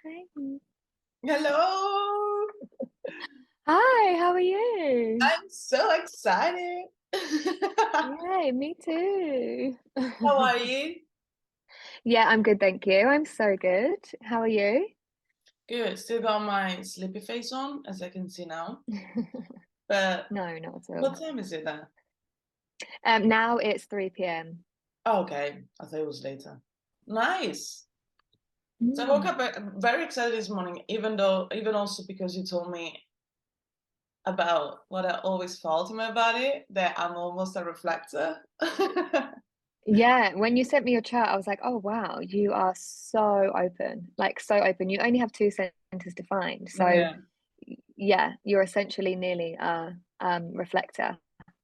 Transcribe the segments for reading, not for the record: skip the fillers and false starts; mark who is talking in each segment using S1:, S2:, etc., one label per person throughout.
S1: Hi.
S2: Hello!
S1: Hi, how are you?
S2: I'm so excited.
S1: Yay, me too.
S2: How are you?
S1: Yeah, I'm good, thank you. I'm so good. How are you?
S2: Good. Still got my sleepy face on, as I can see now. But
S1: No, not at
S2: what
S1: all.
S2: time is it there?
S1: Now it's 3 p.m.
S2: Oh, okay. I thought it was later. Nice. So I woke
S1: Mm.
S2: up very excited this morning, even also because you told me about what I always felt in my body, that I'm almost a reflector.
S1: Yeah, when you sent me your chat, I was like, oh wow, you are so open, like so open. You only have two centers defined. So
S2: Yeah.
S1: yeah, you're essentially nearly a reflector.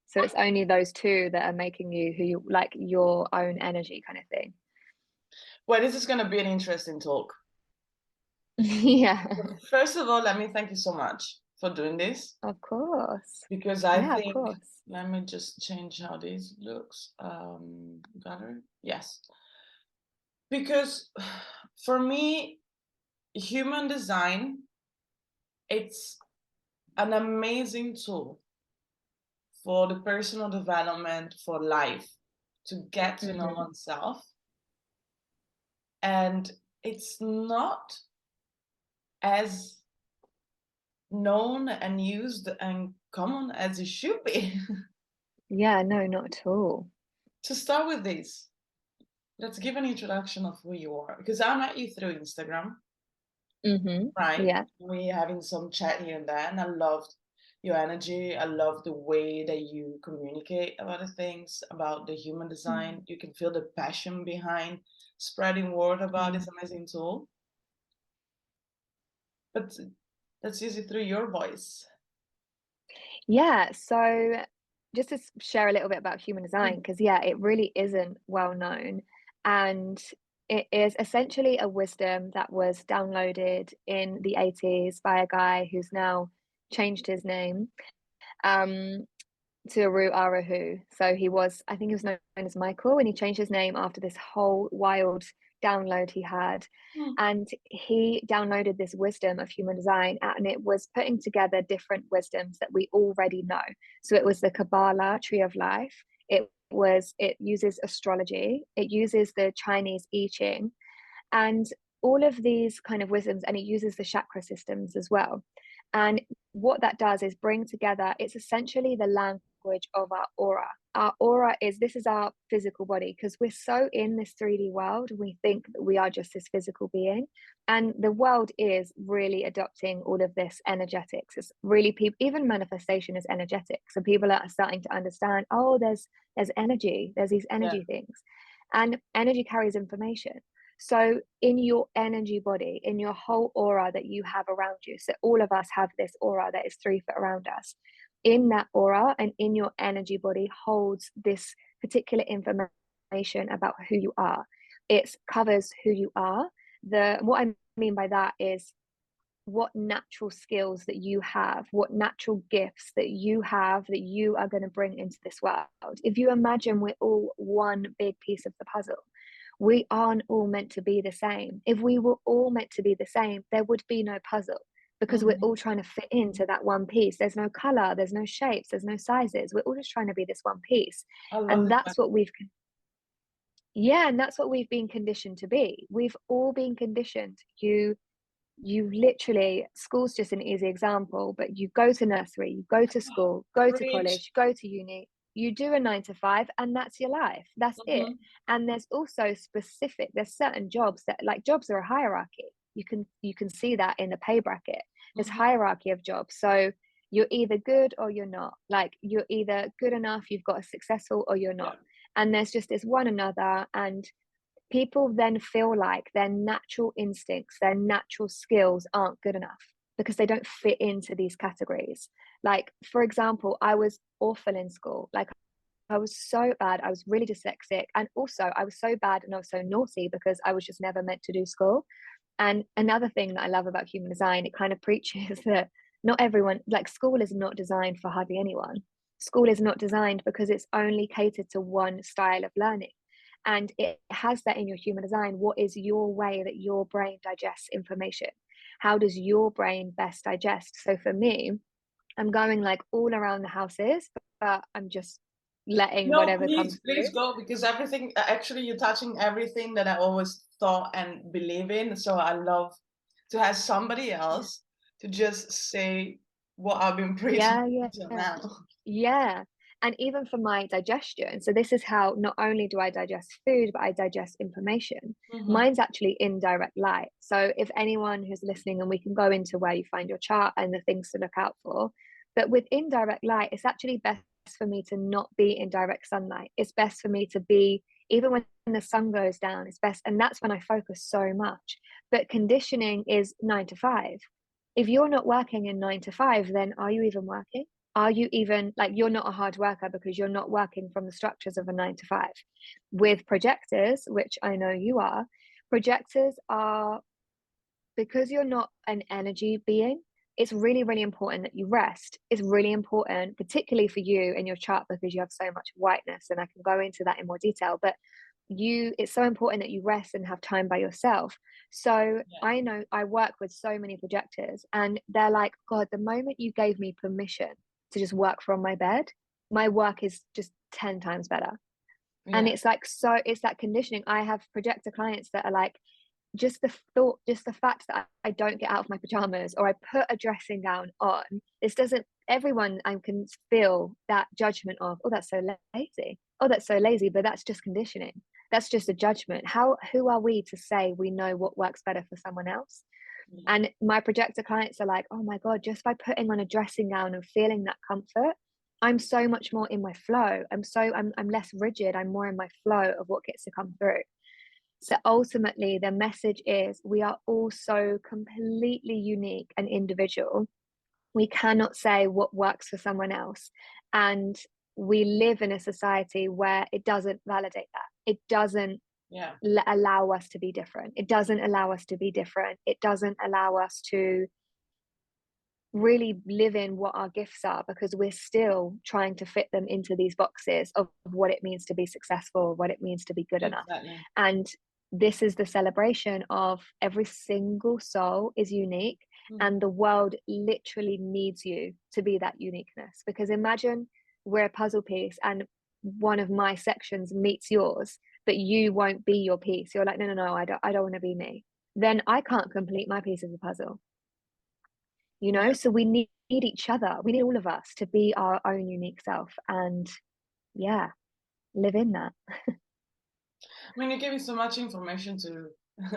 S1: So it's only those two that are making you who you like your own energy kind of thing.
S2: Well, this is going to be an interesting talk.
S1: Yeah,
S2: First of all, let me thank you so much for doing this.
S1: of course.
S2: Because I
S1: Yeah, of
S2: think,
S1: course.
S2: let me just change how this looks. Gallery, yes. Because for me, human design, it's an amazing tool for the personal development for life, to get to know
S1: Hmm.
S2: oneself. And it's not as known and used and common as it should be.
S1: Yeah, no, not at all.
S2: To start with this, let's give an introduction of who you are, because I met you through Instagram, right?
S1: Yeah.
S2: We having some chat here and there, and I loved your energy. I love the way that you communicate about the things, about the human design.
S1: Mm.
S2: You can feel the passion behind spreading word about this
S1: Mm.
S2: amazing tool. But let's use it through your voice.
S1: Yeah, so just to share a little bit about human design, because yeah, it really isn't well known. And it is essentially a wisdom that was downloaded in the 80s by a guy who's now changed his name. Um, to Aru Arahu. So he was, I think he was known as Michael, and he changed his name after this whole wild download he had.
S2: Mm,
S1: And he downloaded this wisdom of human design, and it was putting together different wisdoms that we already know. So it was the Kabbalah tree of life. It uses astrology, it uses the Chinese I Ching, and all of these kind of wisdoms, and it uses the chakra systems as well. And what that does is bring together, it's essentially the language of our aura. Our aura is this is our physical body, because we're so in this 3D world, we think that we are just this physical being. And the world is really adopting all of this energetics. It's really people, even manifestation is energetic. So people are starting to understand, oh, there's energy, there's these
S2: yeah,
S1: energy things. And energy carries information. So, in your energy body, in your whole aura that you have around you, so all of us have this aura that is 3 foot around us. In that aura and in your energy body holds this particular information about who you are. It covers who you are. What I mean by that is what natural skills that you have, what natural gifts that you have that you are going to bring into this world. If you imagine we're all one big piece of the puzzle, we aren't all meant to be the same. If we were all meant to be the same, there would be no puzzle, because we're
S2: mhm.
S1: all trying to fit into that one piece. There's no color, there's no shapes, there's no sizes. We're all just trying to be this one piece.
S2: I love
S1: And
S2: this.
S1: that's what we've yeah, and that's what we've been conditioned to be. We've all been conditioned. You literally, school's just an easy example, but you go to nursery, you go to school, go to
S2: Preach.
S1: college, go to uni, you do a 9 to 5, and that's your life. That's it.
S2: Mhm.
S1: And there's certain jobs that, like, jobs are a hierarchy. You can see that in the pay bracket. There's
S2: Mhm.
S1: hierarchy of jobs. So you're either good or you're not. Like, you're either good enough, you've got a successful, or you're
S2: Yeah,
S1: not. And there's just this one another. And people then feel like their natural instincts, their natural skills aren't good enough because they don't fit into these categories. Like, for example, I was awful in school. Like, I was so bad. I was really dyslexic. And also, I was so bad and I was so naughty because I was just never meant to do school. And another thing that I love about human design, it kind of preaches that not everyone, like, school is not designed for hardly anyone. School is not designed because it's only catered to one style of learning. And it has that in your human design. What is your way that your brain digests information? How does your brain best digest? So for me, I'm going like all around the houses, but I'm just letting
S2: No,
S1: whatever comes
S2: please
S1: through.
S2: go, because everything, actually, you're touching everything that I always thought and believe in. So I love to have somebody else to just say what I've been preaching
S1: Yeah, yeah,
S2: until
S1: yeah.
S2: now.
S1: Yeah. And even for my digestion, so this is how not only do I digest food, but I digest information.
S2: Hmm.
S1: Mine's actually indirect light. So if anyone who's listening, and we can go into where you find your chart and the things to look out for, but with indirect light, it's actually best for me to not be in direct sunlight. It's best for me to be, even when the sun goes down, it's best. And that's when I focus so much. But conditioning is 9 to 5. If you're not working in 9 to 5, then are you even working? Are you even like, you're not a hard worker because you're not working from the structures of a 9 to 5? With projectors, which I know you are, projectors are, because you're not an energy being, it's really, really important that you rest. It's really important, particularly for you in your chart, because you have so much whiteness, and I can go into that in more detail. But it's so important that you rest and have time by yourself. So
S2: Yeah,
S1: I know I work with so many projectors, and they're like, God, the moment you gave me permission to just work from my bed, my work is just 10 times better. And
S2: yeah,
S1: it's like, so it's that conditioning. I have projector clients that are like, just the thought, just the fact that I don't get out of my pajamas, or I put a dressing gown on, this doesn't, everyone, I can feel that judgment of, oh, that's so lazy. Oh, that's so lazy. But that's just conditioning. That's just a judgment. Who are we to say we know what works better for someone else?
S2: yeah,
S1: And my projector clients are like, oh my God, just by putting on a dressing gown and feeling that comfort, I'm so much more in my flow. I'm less rigid. I'm more in my flow of what gets to come through. So ultimately, the message is, we are all so completely unique and individual. We cannot say what works for someone else. And we live in a society where it doesn't validate that. It doesn't
S2: yeah,
S1: allow us to be different. It doesn't allow us to be different. It doesn't allow us to really live in what our gifts are, because we're still trying to fit them into these boxes of what it means to be successful, what it means to be good enough.
S2: exactly.
S1: And this is the celebration of every single soul is unique,
S2: Mhm.
S1: and the world literally needs you to be that uniqueness. Because imagine we're a puzzle piece, and one of my sections meets yours, but you won't be your piece. You're like, no, no, no, I don't want to be me. Then I can't complete my piece of the puzzle, you
S2: Yeah.
S1: know. So we need each other, we need all of us to be our own unique self, and yeah, live in that.
S2: I mean, you gave me so much information to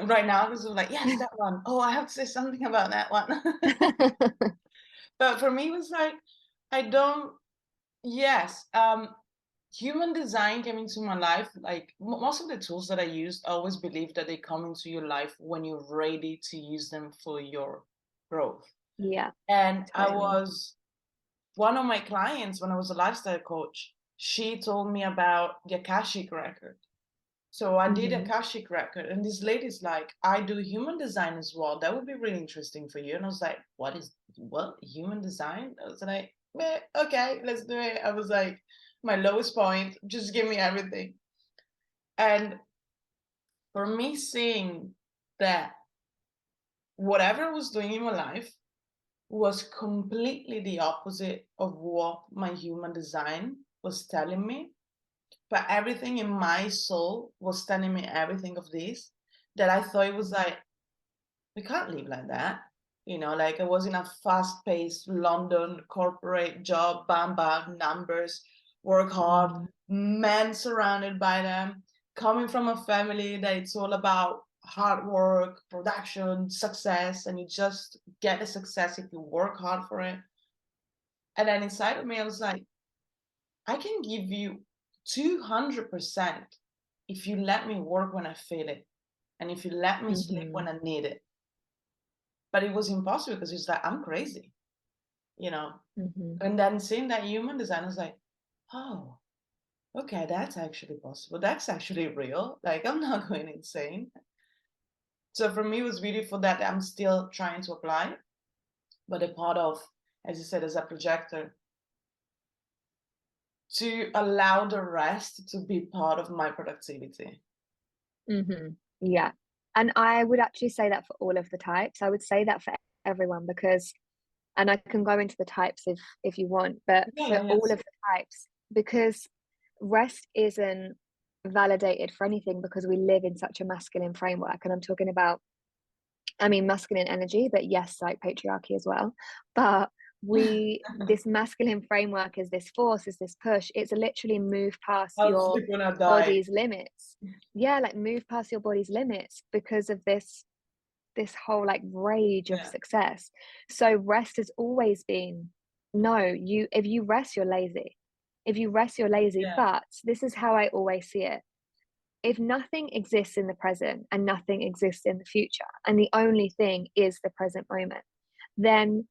S2: right now, because I'm like, yes, that one. Oh, I have to say something about that one. But for me, it was like, I don't, yes, human design came into my life. Like most of the tools that I used, I always believe that they come into your life when you're ready to use them for your growth.
S1: Yeah,
S2: And I
S1: totally.
S2: was, one of my clients, when I was a lifestyle coach, she told me about the Akashic record. So I did a
S1: Hmm.
S2: Akashic record, and this lady's like, I do human design as well. That would be really interesting for you. And I was like, what human design? I was like, okay, let's do it. I was like, my lowest point, just give me everything. And for me, seeing that whatever I was doing in my life was completely the opposite of what my human design was telling me, but everything in my soul was telling me everything of this, that I thought it was like, we can't live like that. Like I was in a fast-paced London corporate job, bam, bam, numbers, work hard,
S1: Mm-hmm.
S2: men surrounded by them, coming from a family that it's all about hard work, production, success, and you just get the success if you work hard for it. And then inside of me, I was like, I can give you 200% if you let me work when I feel it, and if you let me sleep
S1: Mm-hmm.
S2: when I need it. But it was impossible because it's like, I'm crazy, you know?
S1: Mm-hmm.
S2: And then seeing that human design, I was like, oh, okay, that's actually possible. That's actually real. Like, I'm not going insane. So for me, it was beautiful that I'm still trying to apply. But a part of, as you said, as a projector, to allow the rest to be part of my productivity.
S1: Yeah. And I would actually say that for all of the types. I would say that for everyone because, and I can go into the types if you want, but
S2: Yeah,
S1: for
S2: yeah,
S1: all
S2: yes.
S1: of the types, because rest isn't validated for anything because we live in such a masculine framework. And I'm talking about, I mean, masculine energy, but yes, like patriarchy as well. But this masculine framework is this force, is this push. It's a literally move past
S2: I'll
S1: your
S2: sleep when I die.
S1: body's limits. Yeah, like move past your body's limits because of this whole like rage of
S2: Yeah,
S1: success. So rest has always been, no, if you rest, you're lazy. If you rest, you're lazy.
S2: yeah,
S1: But this is how I always see it. If nothing exists in the present and nothing exists in the future, and the only thing is the present moment, then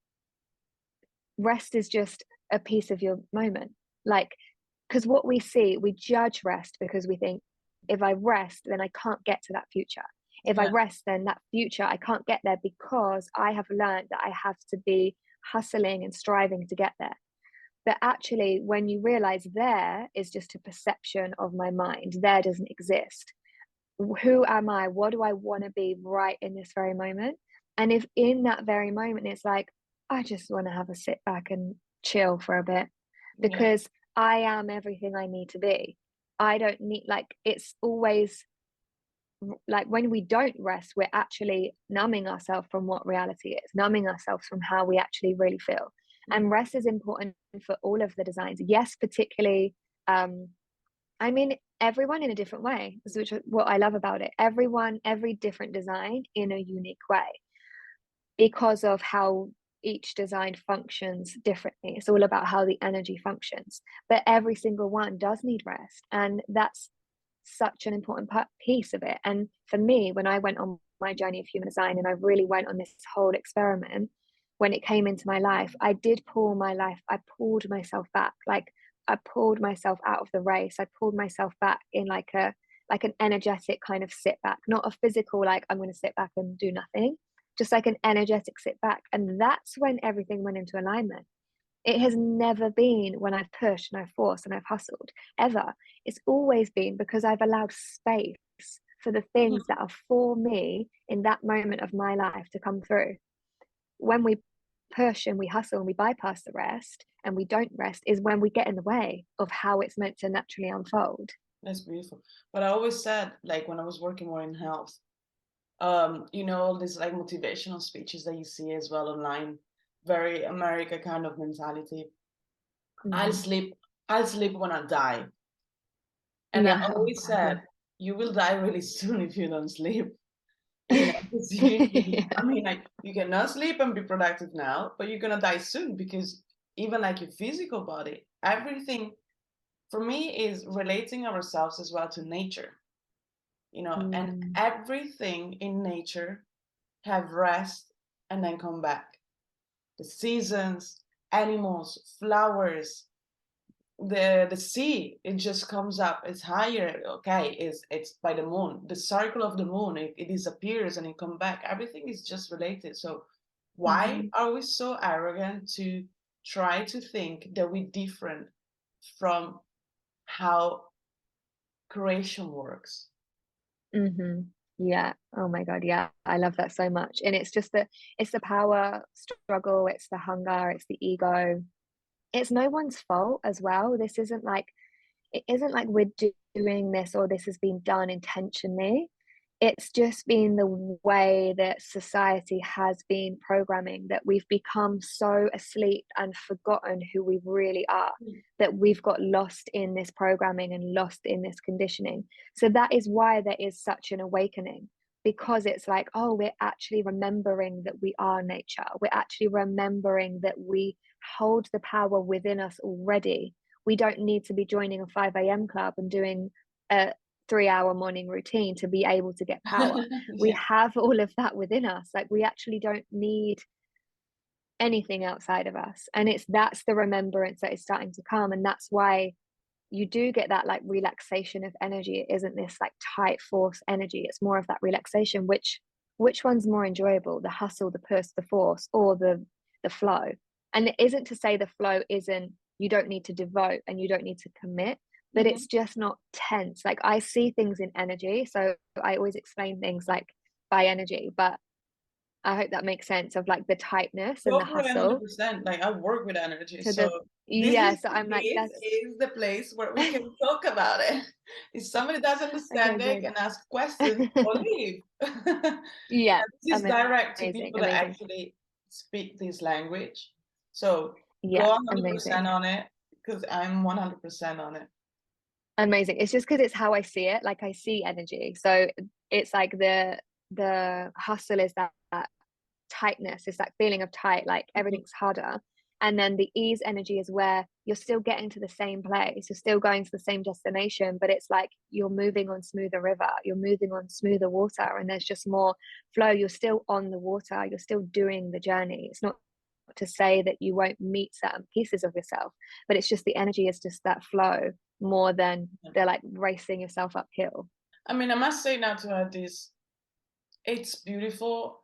S1: rest is just a piece of your moment. Like, because what we see, we judge rest because we think, if I rest, then I can't get to that future. If I
S2: yeah,
S1: rest, then that future, I can't get there because I have learned that I have to be hustling and striving to get there. But actually, when you realize there is just a perception of my mind, there doesn't exist. Who am I? What do I want to be right in this very moment? And if in that very moment it's like, I just want to have a sit back and chill for a bit
S2: yeah,
S1: because I am everything I need to be. I don't need, like, it's always like when we don't rest, we're actually numbing ourselves from what reality is, numbing ourselves from how we actually really feel.
S2: mm,
S1: And rest is important for all of the designs. Yes, particularly, um, I mean, everyone in a different way, which is what I love about it. Everyone, every different design in a unique way because of how each design functions differently. It's all about how the energy functions. But every single one does need rest. And that's such an important piece of it. And for me, when I went on my journey of human design and I really went on this whole experiment, when it came into my life, I pulled myself back. Like I pulled myself out of the race. I pulled myself back in like an energetic kind of sit back, not a physical, like I'm going to sit back and do nothing, just like an energetic sit back. And that's when everything went into alignment. It has never been when I've pushed and I've forced and I've hustled, ever. It's always been because I've allowed space for the things that
S2: mhm.
S1: are for me in that moment of my life to come through. When we push and we hustle and we bypass the rest and we don't rest is when we get in the way of how it's meant to naturally unfold.
S2: That's beautiful. But I always said, like when I was working more in health, all these like motivational speeches that you see as well online, very America kind of mentality. I'll
S1: Mm-hmm.
S2: sleep, I'll sleep when I die. And I
S1: Yeah. Oh
S2: always
S1: God. Yeah.
S2: said, you will die really soon if you don't sleep. Because I
S1: Yeah.
S2: mean, like you cannot sleep and be productive now, but you're gonna die soon because even like your physical body, everything for me is relating ourselves as well to nature, and
S1: Mm,
S2: everything in nature have rest and then come back. The seasons, animals, flowers, the sea, it just comes up, it's higher, okay, it's by the moon, the circle of the moon, it disappears and it come back, everything is just related. So why
S1: mm-hmm.
S2: are we so arrogant to try to think that we're different from how creation works?
S1: Mm-hmm. Yeah. Oh my God. Yeah. I love that so much. And it's just it's the power struggle, it's the hunger, it's the ego. It's no one's fault as well. It isn't like we're doing this or this has been done intentionally. It's just been the way that society has been programming, that we've become so asleep and forgotten who we really are, that we've got lost in this programming and lost in this conditioning. So that is why there is such an awakening, because it's like, oh, we're actually remembering that we are nature. We're actually remembering that we hold the power within us already. We don't need to be joining a 5 a.m. club and doing a 3 hour morning routine to be able to get power. We
S2: Yeah.
S1: have all of that within us. Like we actually don't need anything outside of us. And that's the remembrance that is starting to come. And that's why you do get that like relaxation of energy. It isn't this like tight force energy. It's more of that relaxation, which one's more enjoyable, the hustle, the push, the force, or the flow? And it isn't to say the flow isn't you don't need to devote and you don't need to commit, but
S2: Mm-hmm.
S1: it's just not tense. Like I see things in energy, so I always explain things like by energy, but I hope that makes sense of like the tightness and the
S2: Go for it
S1: hustle
S2: 100%. Like I work with energy,
S1: to
S2: so
S1: the,
S2: this
S1: yeah,
S2: is
S1: so I'm like,
S2: this
S1: that's
S2: is the place where we can talk about it. If somebody doesn't
S1: okay,
S2: understand, they
S1: good.
S2: can ask questions or leave.
S1: Yeah,
S2: This is direct to
S1: amazing,
S2: people that
S1: amazing.
S2: actually speak this language. So
S1: Yeah,
S2: go 100%
S1: amazing.
S2: on it because I'm 100% on it.
S1: Amazing. It's just because it's how I see it. Like I see energy. So it's like the hustle is that tightness, it's that feeling of tight, like
S2: Mhm.
S1: everything's harder. And then the ease energy is where you're still getting to the same place, you're still going to the same destination, but it's like you're moving on smoother river, you're moving on smoother water, and there's just more flow. You're still on the water, you're still doing the journey. It's not to say that you won't meet certain pieces of yourself, but it's just the energy is just that flow more than they're like racing yourself uphill.
S2: I mean, I must say now to add this, it's beautiful,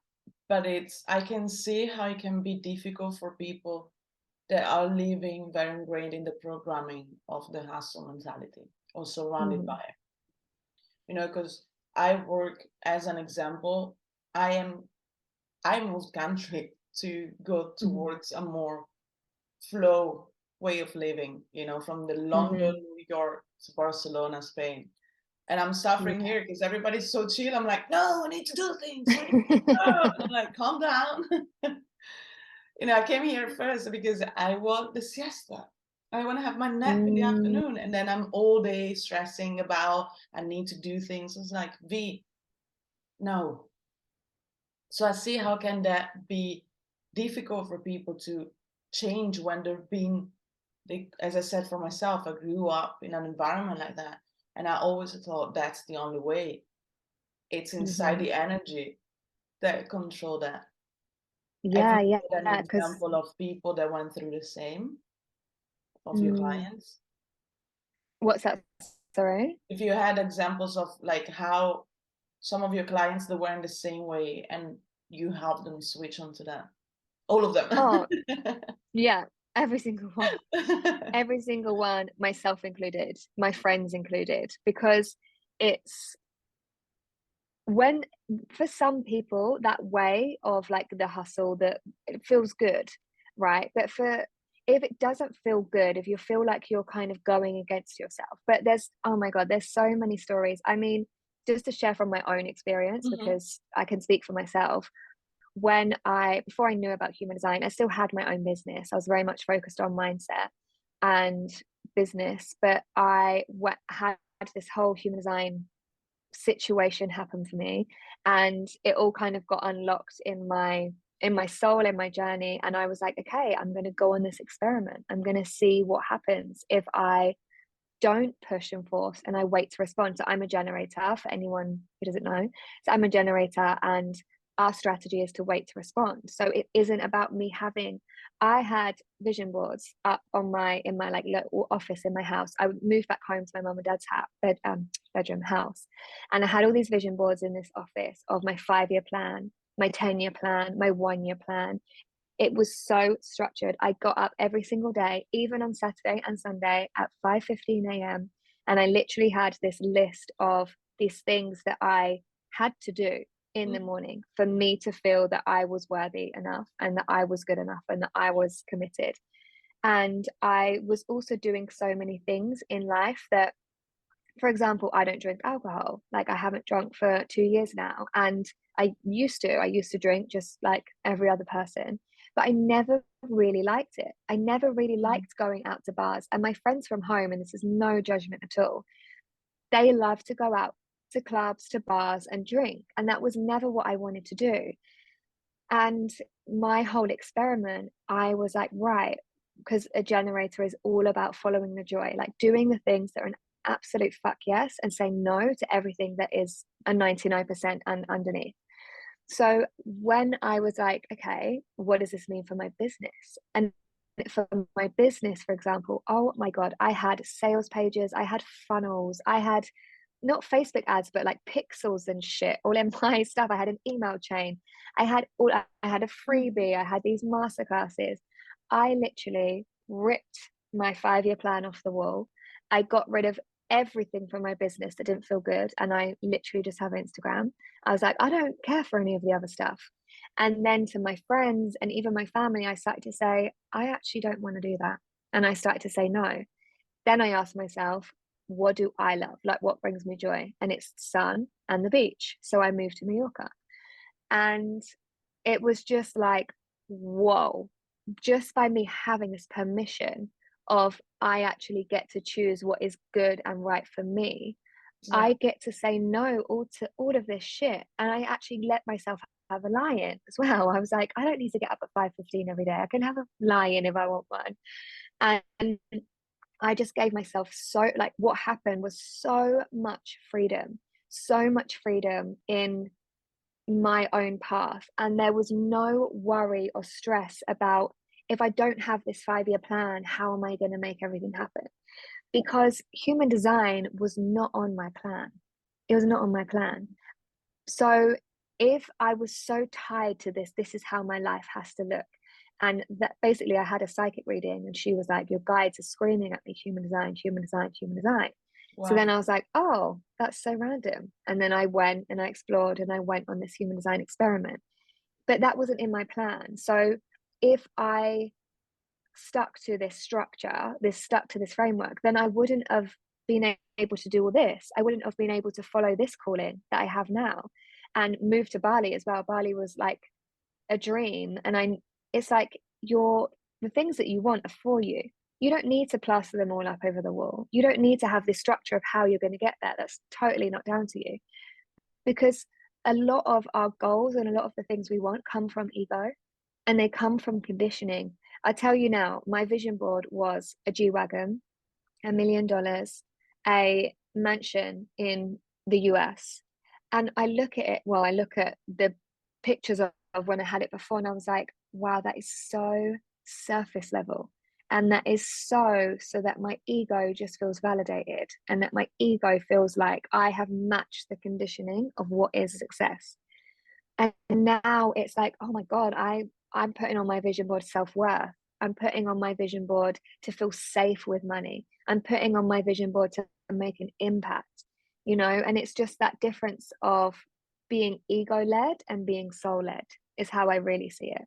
S2: but I can see how it can be difficult for people that are living very ingrained in the programming of the hustle mentality or surrounded
S1: Mm-hmm.
S2: by it. Because I work as an example, I am I moved country to go towards a more flow way of living, from the
S1: Mm-hmm.
S2: London, New York to Barcelona, Spain. And I'm suffering
S1: Yeah.
S2: here because everybody's so chill. I'm like, no, we need to do things. We need to go. And I'm like, calm down. I came here first because I want the siesta. I want to have my nap in the
S1: Mm,
S2: afternoon. And then I'm all day stressing about I need to do things. It's like, no. So I see how can that be difficult for people to change when as I said for myself, I grew up in an environment like that. And I always thought that's the only way. It's inside
S1: mhm.
S2: the energy that control that. Have
S1: Yeah,
S2: you
S1: yeah,
S2: got an
S1: because
S2: example of people that went through the same of your
S1: mm,
S2: clients?
S1: what's that? Sorry.
S2: If you had examples of like how some of your clients that were in the same way and you helped them switch onto that, all of them.
S1: Oh, yeah, every single one. Every single one, myself included, my friends included, because it's when for some people that way of like the hustle that it feels good, right? But for if it doesn't feel good, if you feel like you're kind of going against yourself, but there's oh my god, there's so many stories. I mean, just to share from my own experience
S2: Mhm.
S1: because I can speak for myself. When I before I knew about human design, I still had my own business. I was very much focused on mindset and business, but had this whole human design situation happen for me, and it all kind of got unlocked in my soul, in my journey, and I was like, okay, I'm going to go on this experiment. I'm going to see what happens if I don't push and force and I wait to respond. So I'm a generator, for anyone who doesn't know. So I'm a generator, and our strategy is to wait to respond. So it isn't about me having I had vision boards up on my in my like little office in my house. I would move back home to my mum and dad's bedroom house. And I had all these vision boards in this office of my 5-year plan, my 10-year plan, my 1-year plan. It was so structured. I got up every single day, even on Saturday and Sunday at 5:15 a.m. And I literally had this list of these things that I had to do in the
S2: Mhm.
S1: morning for me to feel that I was worthy enough and that I was good enough and that I was committed. And I was also doing so many things in life that, for example, I don't drink alcohol. Like I haven't drunk for 2 years now. And I used to drink just like every other person, but I never really liked it. I never really
S2: Mhm.
S1: liked going out to bars. And my friends from home, and this is no judgment at all, they love to go out to clubs, to bars and drink. And that was never what I wanted to do. And my whole experiment, I was like, right, because a generator is all about following the joy, like doing the things that are an absolute fuck yes and saying no to everything that is a 99% and underneath. So when I was like, okay, what does this mean for my business? And for my business, for example, oh my God, I had sales pages, I had funnels, I had not Facebook ads, but like pixels and shit all in my stuff. I had an email chain. I had a
S2: Mhm.
S1: freebie. I had these masterclasses. I literally ripped. my 5-year plan off the wall. I got rid of everything from my business that didn't feel good. And I literally just have Instagram. I was like, I don't care for any of the other stuff. And then to my friends and even my family, I started to say, I actually don't want to do that. And I started to say no. Then I asked myself, what do I love? Like, what brings me joy? And it's sun and the beach. So I moved to Mallorca. And it was just like, whoa, just by me having this permission of I actually get to choose what is good and right for me.
S2: Yeah.
S1: I get to say no all to all of this shit. And I actually let myself have a lie-in as well. I was like, I don't need to get up at 5:15 every day. I can have a lie-in if I want one. And I just gave myself so, like, what happened was so much freedom in my own path. And there was no worry or stress about, if I don't have this 5-year plan, how am I going to make everything happen? Because human design was not on my plan. It was not on my plan. So if I was so tied to this is how my life has to look. And that basically I had a psychic reading and she was like, your guides are screaming at me, human design, human design, human design. So then
S2: Wow.
S1: I was like, oh, that's so random. And then I went and I explored and I went on this human design experiment. But that wasn't in my plan. So if I stuck to this structure, stuck to this framework, then I wouldn't have been able to do all this. I wouldn't have been able to follow this calling that I have now and move to Bali as well. Bali was like a dream. And it's like the things that you want are for you. You don't need to plaster them all up over the wall. You don't need to have this structure of how you're going to get there. That's totally not down to you. Because a lot of our goals and a lot of the things we want come from ego and they come from conditioning. I tell you now, my vision board was a G Wagon, $1 million, a mansion in the US. And I look at the pictures of when I had it before, and I was like, wow, that is so surface level. And that is so that my ego just feels validated and that my ego feels like I have matched the conditioning of what is success. And now it's like, oh my God, I'm putting on my vision board self-worth. I'm putting on my vision board to feel safe with money. I'm putting on my vision board to make an impact, and it's just that difference of being ego-led and being soul-led is how I really see it.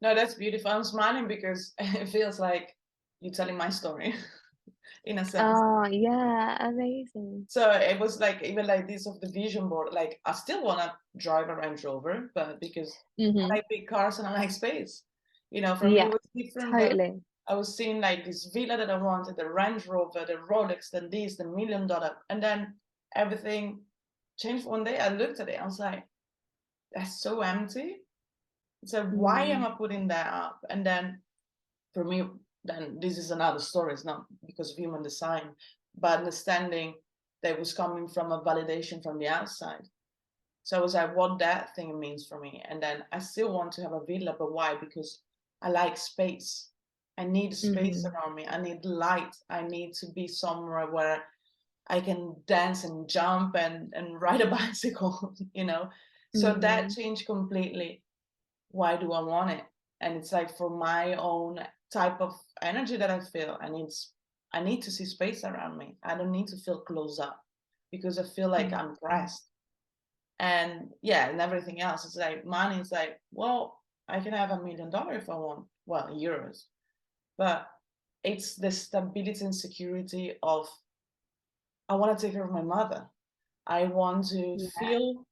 S2: No, that's beautiful. I'm smiling because it feels like you're telling my story in a sense.
S1: Oh, yeah, amazing.
S2: So it was like even like this of the vision board. Like I still want to drive a Range Rover, but because I
S1: Mm-hmm.
S2: like big cars and I like space, for me it
S1: Yeah,
S2: was different. But
S1: totally.
S2: I was seeing like this villa that I wanted, the Range Rover, the Rolex, then this, the $1 million, and then everything changed one day. I looked at it, I was like, that's so empty. So why am
S1: Mm,
S2: I putting that up? And then for me, then this is another story. It's not because of human design, but understanding that it was coming from a validation from the outside. So I was like, what that thing means for me. And then I still want to have a villa, but why? Because I like space. I need space
S1: mm-hmm.
S2: around me. I need light. I need to be somewhere where I can dance and jump and ride a bicycle. So that
S1: Mm,
S2: changed completely. Why do I want it? And it's like for my own type of energy that I feel, I need to see space around me. I don't need to feel close up because I feel like I'm
S1: mm,
S2: pressed. And yeah, and everything else. It's like money is like, well, I can have $1 million if I want. Well, euros. But it's the stability and security of I want to take care of my mother. I want to
S1: yeah.
S2: feel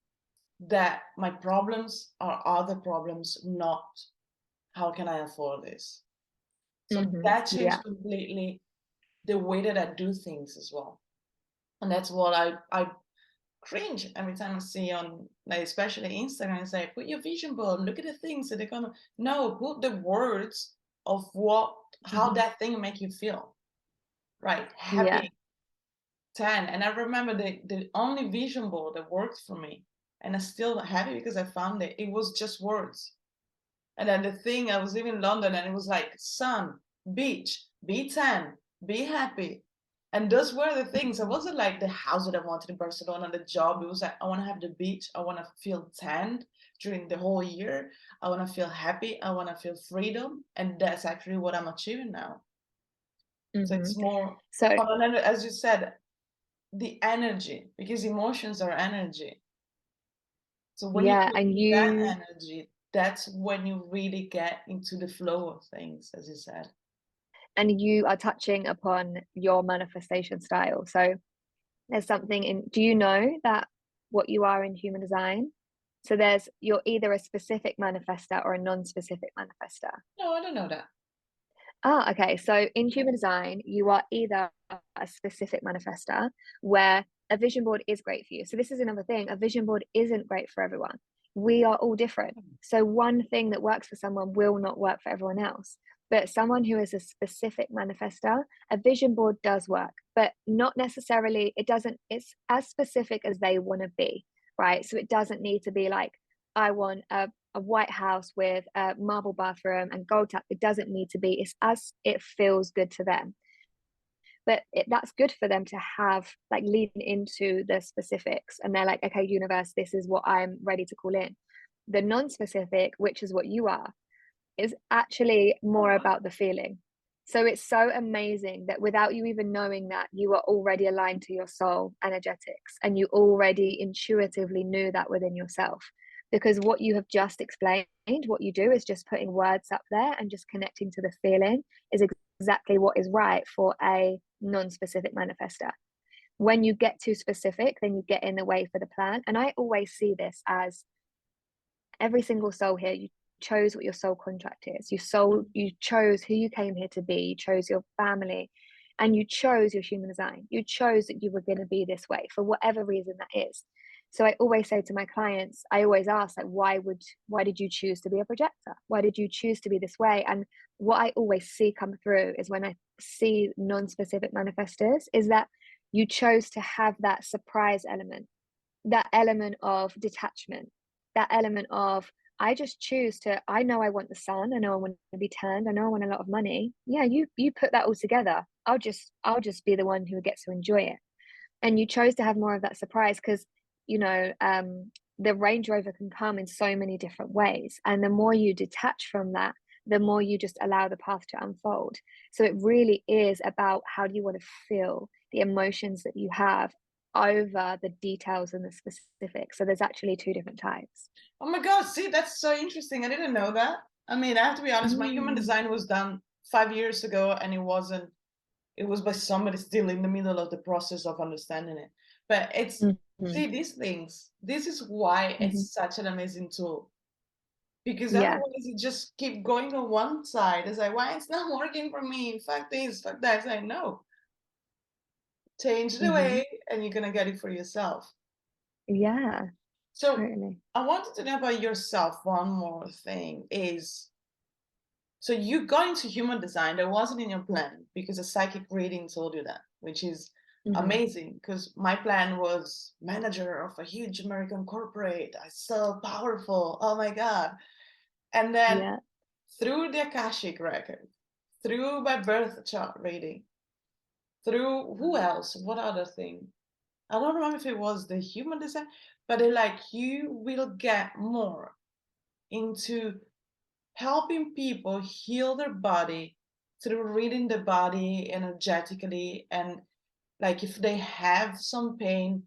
S2: that my problems are other problems, not how can I afford this? So
S1: Mm-hmm.
S2: that
S1: Yeah.
S2: changed completely the way that I do things as well. And that's what I cringe every time I see on, like, especially Instagram. It's like, put your vision board, look at the things that they're gonna, no, put the words of how
S1: Mm-hmm.
S2: that thing make you feel, right?
S1: Yeah.
S2: Happy, 10. And I remember the only vision board that worked for me, and I'm still happy because I found it was just words. And then the thing, I was living in London and it was like sun, beach, be tan, be happy. And those were the things. It wasn't like the house that I wanted in Barcelona, the job. It was like, I want to have the beach. I want to feel tanned during the whole year. I want to feel happy. I want to feel freedom. And that's actually what I'm achieving now. So
S1: Mm-hmm.
S2: it's more,
S1: So
S2: as you said, the energy, because emotions are energy. So when you
S1: yeah,
S2: put
S1: and
S2: in that
S1: you
S2: energy, that's when you really get into the flow of things, as you said.
S1: are touching upon your manifestation style. So there's something in, do you know that what you are in human design? So you're either a specific manifester or a non-specific manifester.
S2: No, I don't know that.
S1: Ah, okay. So in human design, you are either a specific manifester where a vision board is great for you. So this is another thing. A vision board isn't great for everyone. We are all different. So one thing that works for someone will not work for everyone else. But someone who is a specific manifester, a vision board does work, but not necessarily, it's as specific as they want to be, right? So it doesn't need to be like, I want a white house with a marble bathroom and gold tap. It doesn't need to be. It's as it feels good to them. But that's good for them to have, like, lean into the specifics. And they're like, okay, universe, this is what I'm ready to call in. The non-specific, which is what you are, is actually more about the feeling. So it's so amazing that without you even knowing that, you are already aligned to your soul energetics, and you already intuitively knew that within yourself. Because what you have just explained, what you do is just putting words up there and just connecting to the feeling is exactly what is right for a non-specific manifester. When you get too specific, then you get in the way for the plan. And I always see this as every single soul here, you chose what your soul contract is. You chose who you came here to be. You chose your family, and you chose your human design. You chose that you were going to be this way for whatever reason that is. So I always say to my clients, I always ask, like, why did you choose to be a projector? Why did you choose to be this way? And what I always see come through is, when I see non-specific manifestors, is that you chose to have that surprise element, that element of detachment, that element of, I just choose to, I know I want the sun, I know I want to be tanned, I know I want a lot of money. Yeah, you put that all together. I'll just be the one who gets to enjoy it. And you chose to have more of that surprise because, you know, the Range Rover can come in so many different ways. And the more you detach from that, the more you just allow the path to unfold. So it really is about, how do you want to feel the emotions that you have over the details and the specifics. So there's actually two different types.
S2: Oh my God, see, that's so interesting. I didn't know that. I mean, I have to be honest, my human
S1: Mm.
S2: design was done 5 years ago, and it was by somebody still in the middle of the process of understanding it. But
S1: Mm-hmm.
S2: see, these things, this is why
S1: Mm-hmm.
S2: it's such an amazing tool. Because
S1: Yeah.
S2: otherwise you just keep going on one side. It's like, why it's not working for me? Fuck this, fuck that. It's like, no, change the
S1: Mm-hmm.
S2: way and you're gonna get it for yourself.
S1: Yeah,
S2: So
S1: totally.
S2: I wanted to know about yourself. One more thing is, so you got into human design. That wasn't in your plan because a psychic reading told you that, which is
S1: Mm-hmm.
S2: amazing. Because my plan was manager of a huge American corporate. I so powerful. Oh my God. And then
S1: Yeah.
S2: through the Akashic record, through my birth chart reading, through who else? What other thing? I don't remember if it was the human design, but it, like, you will get more into helping people heal their body through reading the body energetically. And like, if they have some pain,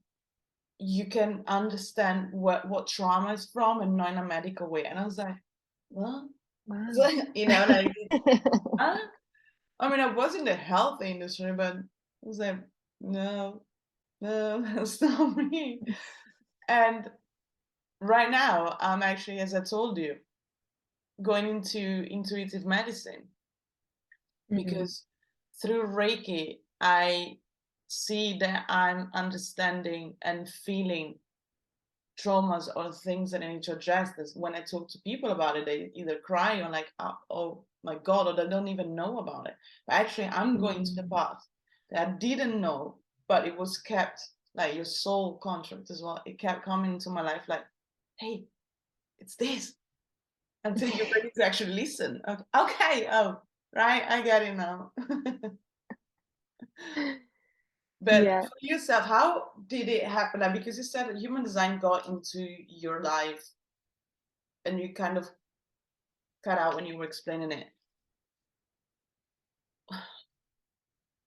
S2: you can understand what trauma is from, and not in a medical way. And I was like, well,
S1: Wow.
S2: like, huh? I mean, I was in the health industry, but I was like, no, no, that's not me. And right now, I'm actually, as I told you, going into intuitive medicine,
S1: Mm-hmm.
S2: because through Reiki, I see that I'm understanding and feeling traumas or things that I need to address. This, when I talk to people about it, they either cry or like, oh my God, or they don't even know about it. But actually, I'm going to the
S1: Mm.
S2: path that I didn't know, but it was kept, like your soul contract as well. It kept coming into my life like, hey, it's this, until you're ready to actually listen. Okay, oh, right, I get it now. But
S1: Yeah.
S2: for yourself, how did it happen? Like, because you said that human design got into your life and you kind of cut out when you were explaining it.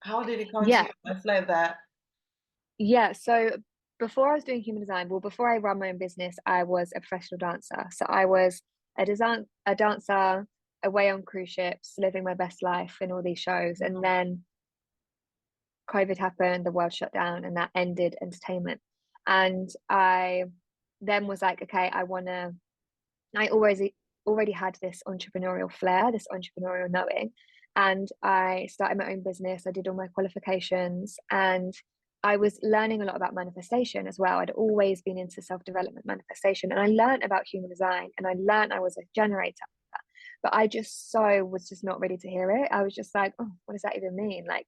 S2: How did it come into
S1: Yeah,
S2: your life like that?
S1: yeah. So before I was doing human design, well, before I ran my own business, I was a professional dancer. So I was a dancer away on cruise ships, living my best life in all these shows. And
S2: Mhm.
S1: then COVID happened, the world shut down, and that ended entertainment. And I then was like, okay, I already had this entrepreneurial flair, this entrepreneurial knowing. And I started my own business. I did all my qualifications and I was learning a lot about manifestation as well. I'd always been into self-development manifestation and I learned about human design and I learned I was a generator. But I just was just not ready to hear it. I was just like, oh, what does that even mean? Like,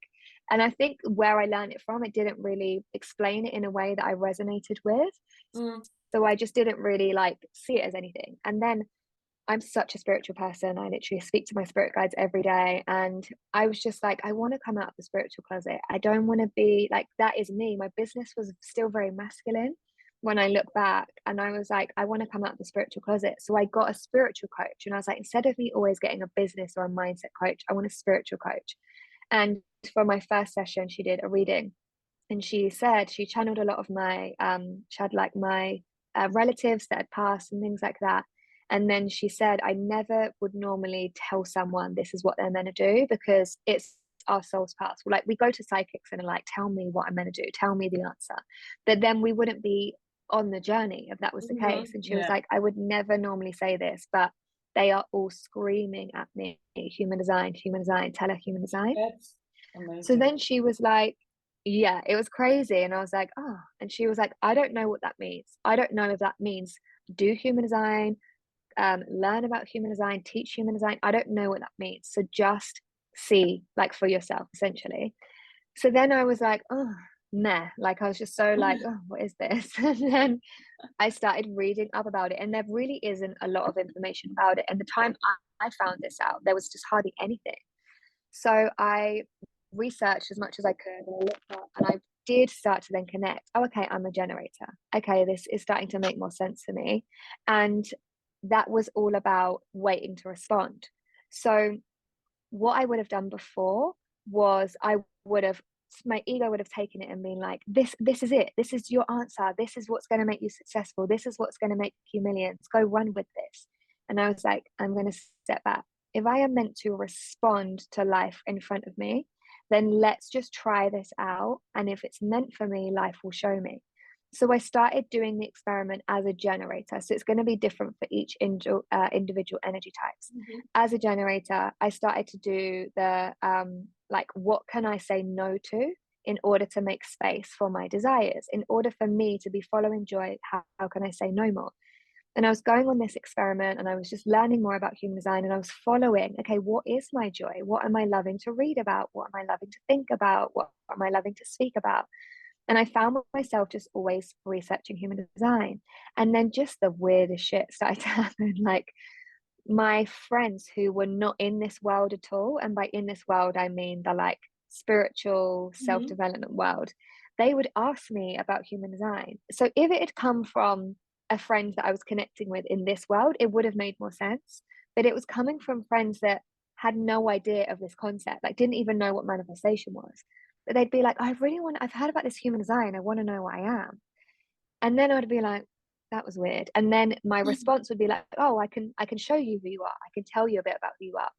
S1: and I think where I learned it from, it didn't really explain it in a way that I resonated with.
S2: Mm,
S1: So I just didn't really like see it as anything. And then I'm such a spiritual person. I literally speak to my spirit guides every day. And I was just like, I want to come out of the spiritual closet. I don't want to be like, that is me. My business was still very masculine when I look back. And I was like, I want to come out of the spiritual closet. So I got a spiritual coach. And I was like, instead of me always getting a business or a mindset coach, I want a spiritual coach. And for my first session, she did a reading and she said she channeled a lot of my she had like my relatives that had passed and things like that. And then she said I never would normally tell someone this is what they're meant to do because it's our soul's path. Like we go to psychics and are like, tell me what I'm meant to do, tell me the answer, but then we wouldn't be on the journey if that was the case.
S2: mhm,
S1: And she was
S2: yeah,
S1: like, I would never normally say this, but they are all screaming at me, human design, tell her human design.
S2: that's
S1: So
S2: amazing.
S1: then she was like, yeah, it was crazy. And I was like, oh, and she was like, I don't know what that means. I don't know if that means do human design, learn about human design, teach human design. I don't know what that means. So just see like for yourself, essentially. So then I was like, oh, meh. Like I was just so like, oh, what is this? And then I started reading up about it. And there really isn't a lot of information about it. And the time I found this out, there was just hardly anything. So I researched as much as I could and I looked up and I did start to then connect. Oh, okay, I'm a generator. Okay, this is starting to make more sense for me. And that was all about waiting to respond. So what I would have done before was I would have my ego would have taken it and been like, this is it. This is your answer. This is what's going to make you successful. This is what's going to make you millions. Go run with this. And I was like, I'm going to step back. If I am meant to respond to life in front of me, then let's just try this out. And if it's meant for me, life will show me. So I started doing the experiment as a generator. So it's going to be different for each individual energy types.
S2: Mhm,
S1: As a generator, I started to do the like, what can I say no to in order to make space for my desires? In order for me to be following joy, how can I say no more? And I was going on this experiment and I was just learning more about human design and I was following, okay, what is my joy? What am I loving to read about? What am I loving to think about? What am I loving to speak about? And I found myself just always researching human design. And then just the weirdest shit started to happen. Like my friends who were not in this world at all, and by in this world, I mean the like spiritual self
S2: mhm,
S1: development world, they would ask me about human design. So if it had come from a friend that I was connecting with in this world, it would have made more sense. But it was coming from friends that had no idea of this concept, like didn't even know what manifestation was. But they'd be like, I've heard about this human design. I want to know what I am. And then I'd be like, that was weird. And then my response would be like, oh, I can show you who you are. I can tell you a bit about who you are.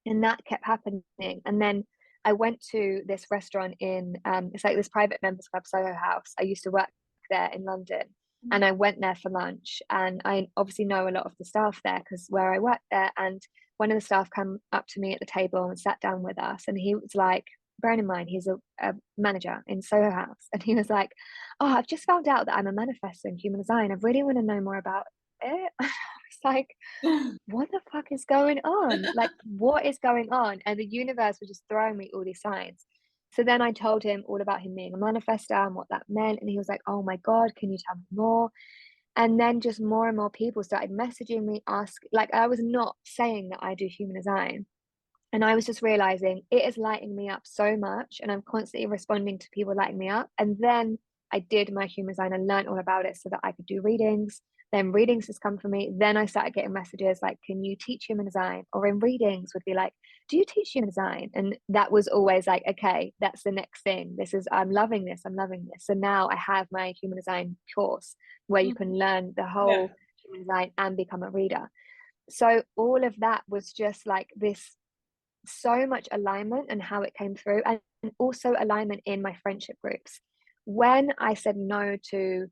S1: And that kept happening. And then I went to this restaurant in it's like this private members club, Soho House. I used to work there in London.
S2: mhm,
S1: And I went there for lunch. And I obviously know a lot of the staff there because where I worked there. And one of the staff came up to me at the table and sat down with us. And he was like, bearing in mind, he's a manager in Soho House. And he was like, oh, I've just found out that I'm a manifestor in human design. I really want to know more about it. It's like, what the fuck is going on? Like, what is going on? And the universe was just throwing me all these signs. So then I told him all about him being a manifestor and what that meant. And he was like, oh my God, can you tell me more? And then just more and more people started messaging me, like, I was not saying that I do human design. And I was just realizing it is lighting me up so much. And I'm constantly responding to people lighting me up. And then I did my human design and learned all about it so that I could do readings. Then readings has come for me. Then I started getting messages like, can you teach human design? Or in readings would be like, do you teach human design? And that was always like, okay, that's the next thing. I'm loving this. I'm loving this. So now I have my human design course where you can learn the
S2: Yeah.
S1: whole human design and become a reader. So all of that was just like this, so much alignment and how it came through, and also alignment in my friendship groups. When I said no to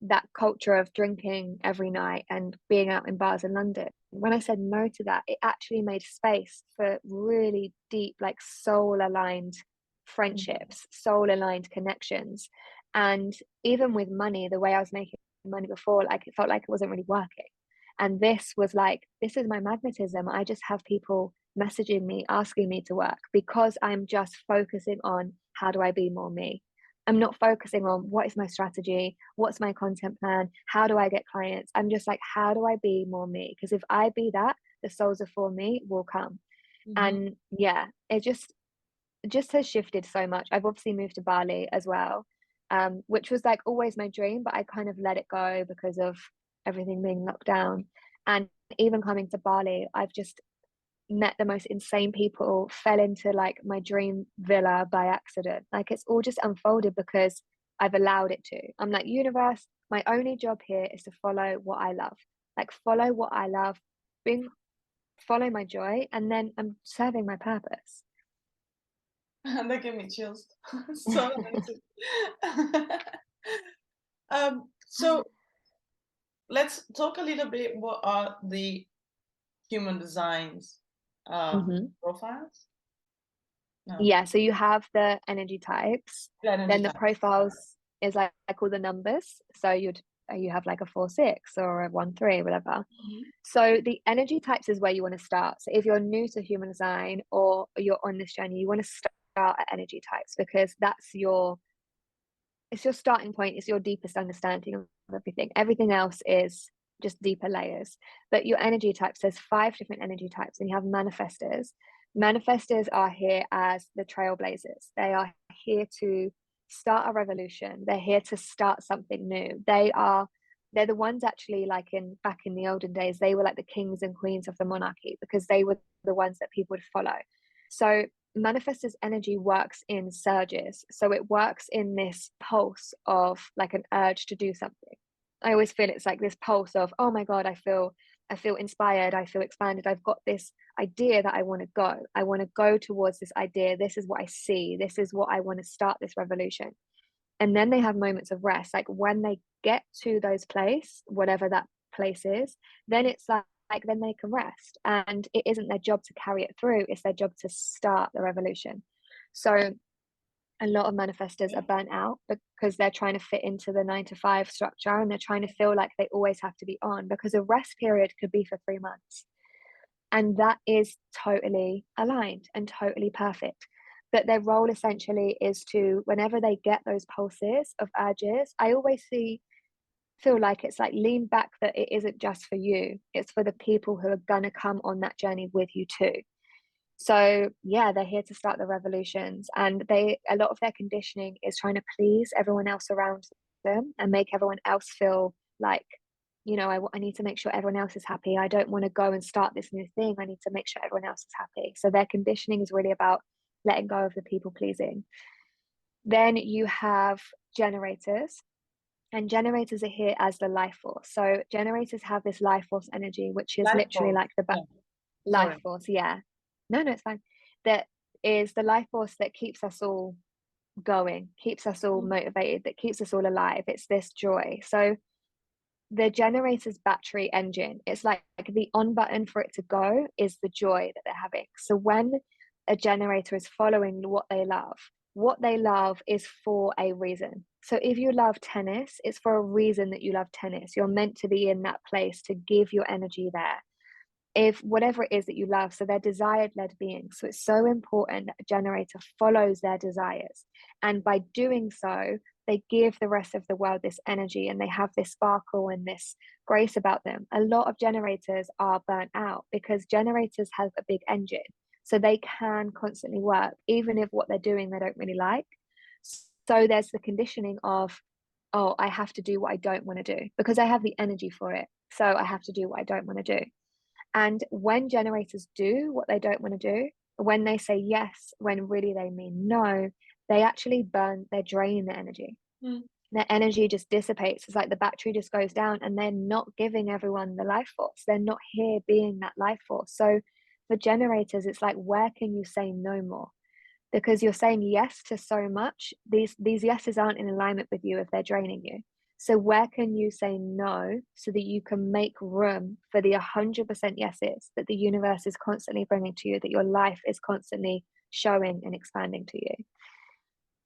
S1: that culture of drinking every night and being out in bars in London, when I said no to that, it actually made space for really deep, like soul aligned friendships, soul aligned connections. And even with money, the way I was making money before, like it felt like it wasn't really working. And this was like, this is my magnetism. I just have people messaging me, asking me to work because I'm just focusing on how do I be more me. I'm not focusing on what is my strategy, what's my content plan, how do I get clients. I'm just like, how do I be more me? Because if I be that, the souls are for me will come. And yeah, it just has shifted so much. I've obviously moved to Bali as well, which was like always my dream, but I kind of let it go because of everything being locked down. And even coming to Bali, I've just met the most insane people, fell into like my dream villa by accident. Like it's all just unfolded because I've allowed it to. I'm like, universe, my only job here is to follow what I love. Like follow what I love, follow my joy, and then I'm serving my purpose.
S2: That gave me chills. So amazing. So let's talk a little bit. What are the human designs
S1: hmm
S2: profiles? No,
S1: Yeah, so you have the energy types,
S2: the energy
S1: then the
S2: types.
S1: profiles is like all the numbers. So you have like a 4-6 or a 1-3, whatever. So the energy types is where you want to start. So if you're new to human design or you're on this journey, you want to start at energy types because it's your starting point, it's your deepest understanding of everything. Everything else is just deeper layers. But your energy types, there's 5 different energy types, and you have manifestors. Manifestors are here as the trailblazers. They are here to start a revolution. They're here to start something new. They're the ones actually, like back in the olden days, they were like the kings and queens of the monarchy because they were the ones that people would follow. So manifestor's energy works in surges. So it works in this pulse of like an urge to do something. I always feel it's like this pulse of, oh my God, I feel inspired, I feel expanded. I've got this idea that I want to go. I want to go towards this idea. This is what I see. This is what I want to start this revolution. And then they have moments of rest. Like when they get to those place, whatever that place is, then it's like then they can rest, and it isn't their job to carry it through, it's their job to start the revolution. So a lot of manifestors are burnt out because they're trying to fit into the 9 to 5 structure, and they're trying to feel like they always have to be on because a rest period could be for 3 months, and that is totally aligned and totally perfect. But their role essentially is to, whenever they get those pulses of urges, I always feel like it's like lean back, that it isn't just for you, it's for the people who are gonna come on that journey with you too. So yeah, they're here to start the revolutions, and a lot of their conditioning is trying to please everyone else around them and make everyone else feel like, I need to make sure everyone else is happy. I don't want to go and start this new thing. I need to make sure everyone else is happy. So their conditioning is really about letting go of the people pleasing. Then you have generators, and generators are here as the life force. So generators have this life force energy, which is
S2: Life
S1: literally
S2: force.
S1: like the
S2: Yeah.
S1: life
S2: Sorry.
S1: force. Yeah. No, it's fine. That is the life force that keeps us all going, keeps us all motivated, that keeps us all alive. It's this joy. So the generator's battery engine, it's like the on button for it to go is the joy that they're having. So when a generator is following what they love is for a reason. So if you love tennis, it's for a reason that you love tennis. You're meant to be in that place to give your energy there. If whatever it is that you love, so they're desired led beings. So it's so important that a generator follows their desires. And by doing so, they give the rest of the world this energy, and they have this sparkle and this grace about them. A lot of generators are burnt out because generators have a big engine. So they can constantly work, even if what they're doing they don't really like. So there's the conditioning of, oh, I have to do what I don't want to do because I have the energy for it. So I have to do what I don't want to do. And when generators do what they don't want to do, when they say yes, when really they mean no, they actually they're draining the energy.
S2: Mm.
S1: Their energy just dissipates. It's like the battery just goes down and they're not giving everyone the life force. They're not here being that life force. So for generators, it's like, where can you say no more? Because you're saying yes to so much. These yeses aren't in alignment with you if they're draining you. So where can you say no so that you can make room for the 100% yeses that the universe is constantly bringing to you, that your life is constantly showing and expanding to you?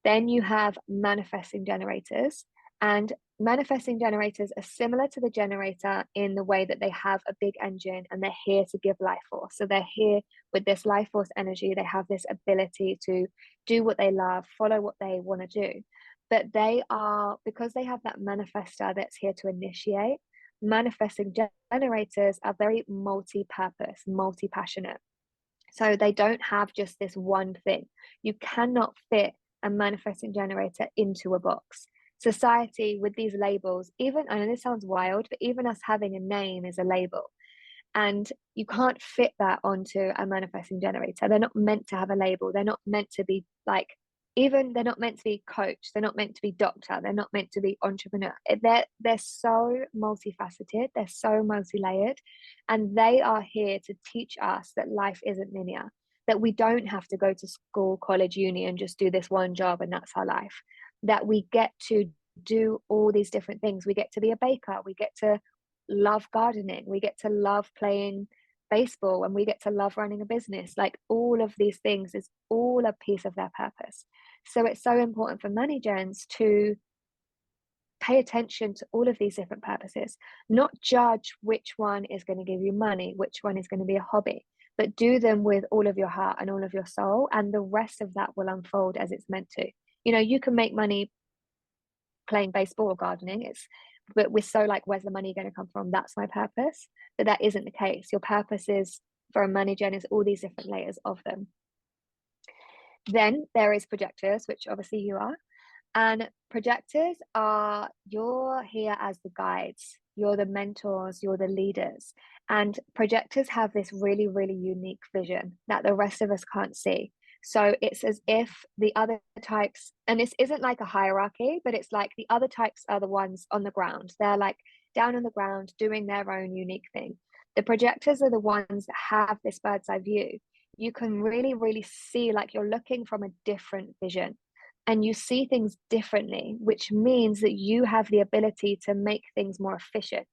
S1: Then you have manifesting generators, and manifesting generators are similar to the generator in the way that they have a big engine and they're here to give life force. So they're here with this life force energy. They have this ability to do what they love, follow what they want to do. But they are, because they have that manifestor that's here to initiate, manifesting generators are very multi-purpose, multi-passionate. So they don't have just this one thing. You cannot fit a manifesting generator into a box. Society with these labels, even, I know this sounds wild, but even us having a name is a label. And you can't fit that onto a manifesting generator. They're not meant to have a label. They're not meant to be like, even they're not meant to be coach. They're not meant to be doctor. They're not meant to be entrepreneur. They're so multifaceted. They're so multi-layered. And they are here to teach us that life isn't linear, that we don't have to go to school, college, uni, and just do this one job and that's our life. That we get to do all these different things. We get to be a baker. We get to love gardening. We get to love playing baseball, and we get to love running a business. Like, all of these things is all a piece of their purpose. So it's so important for money gens to pay attention to all of these different purposes, not judge which one is going to give you money, which one is going to be a hobby, but do them with all of your heart and all of your soul, and the rest of that will unfold as it's meant to. You know, you can make money playing baseball or gardening. But we're so like, where's the money going to come from? That's my purpose. But that isn't the case. Your purpose is, for a money gen, is all these different layers of them. Then there is projectors, which obviously you are. And projectors are, you're here as the guides, you're the mentors, you're the leaders. And projectors have this really, really unique vision that the rest of us can't see. So it's as if the other types, and this isn't like a hierarchy, but it's like the other types are the ones on the ground. They're like down on the ground doing their own unique thing. The projectors are the ones that have this bird's eye view. You can really, really see, like, you're looking from a different vision and you see things differently, which means that you have the ability to make things more efficient.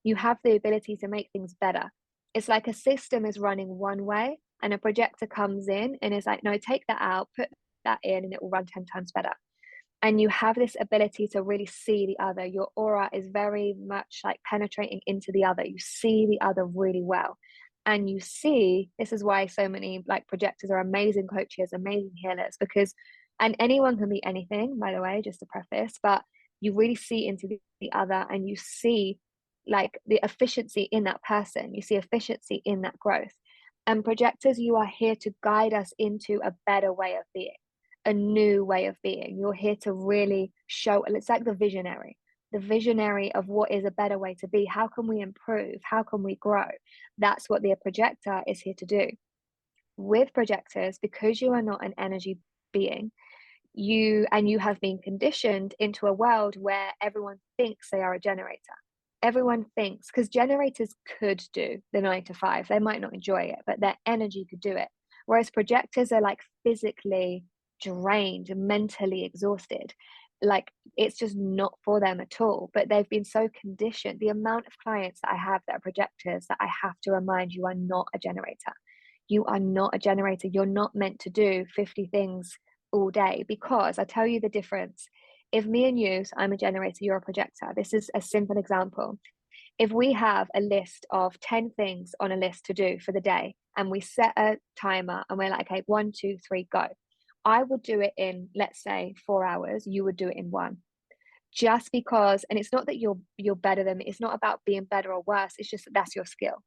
S1: You have the ability to make things better. It's like a system is running one way and a projector comes in and is like, no, take that out, put that in, and it will run 10 times better. And you have this ability to really see the other. Your aura is very much like penetrating into the other. You see the other really well. And you see, this is why so many like projectors are amazing coaches, amazing healers, because, and anyone can be anything, by the way, just to preface, but you really see into the other, and you see like the efficiency in that person. You see efficiency in that growth. And projectors, you are here to guide us into a better way of being, a new way of being. You're here to really show, it's like the visionary of what is a better way to be. How can we improve? How can we grow? That's what the projector is here to do. With projectors, because you are not an energy being, you have been conditioned into a world where everyone thinks they are a generator. Everyone thinks, because generators could do the 9 to 5, they might not enjoy it, but their energy could do it. Whereas projectors are like physically drained, mentally exhausted. Like, it's just not for them at all. But they've been so conditioned. The amount of clients that I have that are projectors, that I have to remind, you are not a generator. You are not a generator. You're not meant to do 50 things all day, because I tell you the difference. If me and you, so I'm a generator, you're a projector. This is a simple example. If we have a list of 10 things on a list to do for the day, and we set a timer and we're like, okay, 1, 2, 3, go. I would do it in, let's say, 4 hours. You would do it in 1. Just because, and it's not that you're better than me. It's not about being better or worse. It's just that that's your skill.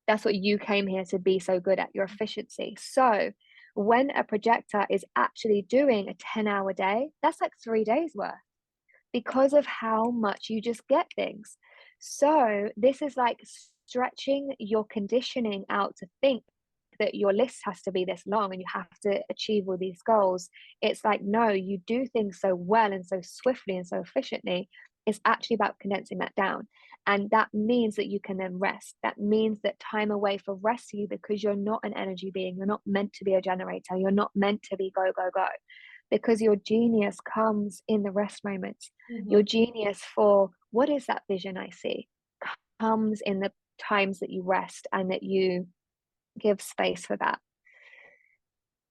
S1: That's what you came here to be so good at, your efficiency. So when a projector is actually doing a 10-hour day, that's like 3 days worth. because of how much you just get things. So this is like stretching your conditioning out to think that your list has to be this long and you have to achieve all these goals. It's like, no, you do things so well and so swiftly and so efficiently. It's actually about condensing that down. And that means that you can then rest. That means that time away for rest for you, because you're not an energy being. You're not meant to be a generator. You're not meant to be go, go, go. Because your genius comes in the rest moments. Your
S2: Mhm.
S1: genius for what is that vision I see comes in the times that you rest and that you give space for that.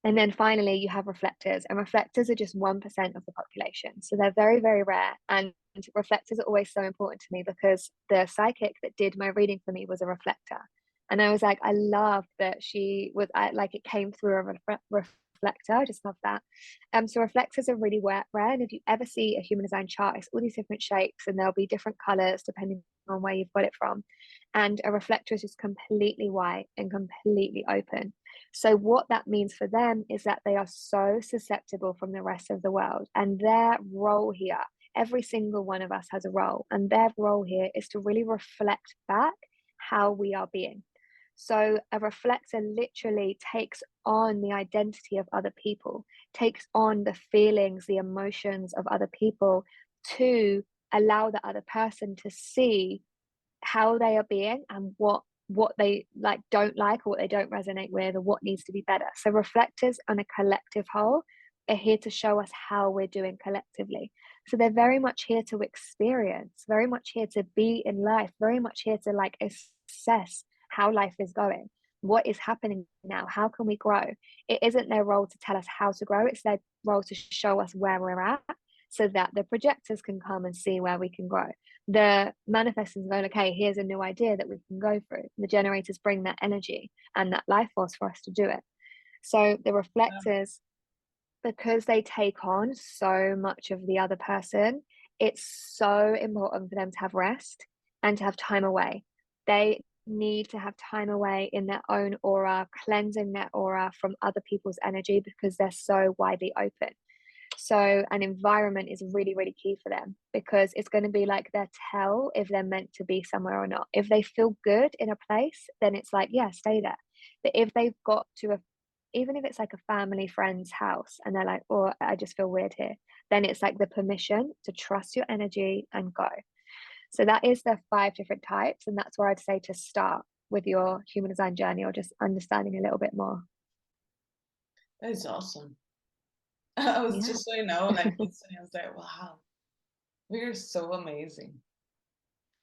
S1: And then finally, you have reflectors, and reflectors are just 1% of the population. So they're very, very rare. And reflectors are always so important to me because the psychic that did my reading for me was a reflector. And I was like, I love that she was like, it came through a reflector. I just love that. So reflectors are really rare. And if you ever see a human design chart, it's all these different shapes and there'll be different colors depending on where you've got it from. And a reflector is just completely white and completely open. So, what that means for them is that they are so susceptible from the rest of the world. And their role here, every single one of us has a role, and their role here is to really reflect back how we are being. So, a reflector literally takes on the identity of other people, takes on the feelings, the emotions of other people to allow the other person to see how they are being and what they like don't like or what they don't resonate with or what needs to be better. So reflectors on a collective whole are here to show us how we're doing collectively. So they're very much here to experience, very much here to be in life, very much here to like assess how life is going. What is happening now? How can we grow? It isn't their role to tell us how to grow, it's their role to show us where we're at so that the projectors can come and see where we can grow. The manifestors going, okay, here's a new idea that we can go through. The generators bring that energy and that life force for us to do it. So the
S2: Yeah.
S1: reflectors, because they take on so much of the other person, it's so important for them to have rest and to have time away. They need to have time away in their own aura, cleansing their aura from other people's energy because they're so widely open. So an environment is really, really key for them because it's going to be like their tell if they're meant to be somewhere or not. If they feel good in a place, then it's like, yeah, stay there. But if they've got to even if it's like a family friend's house and they're like, oh, I just feel weird here, then it's like the permission to trust your energy and go. So that is the 5 different types. And that's where I'd say to start with your human design journey or just understanding a little bit more.
S2: That is awesome. I was
S1: Yeah.
S2: just so, you know, like listening, I was like, wow, we are so amazing.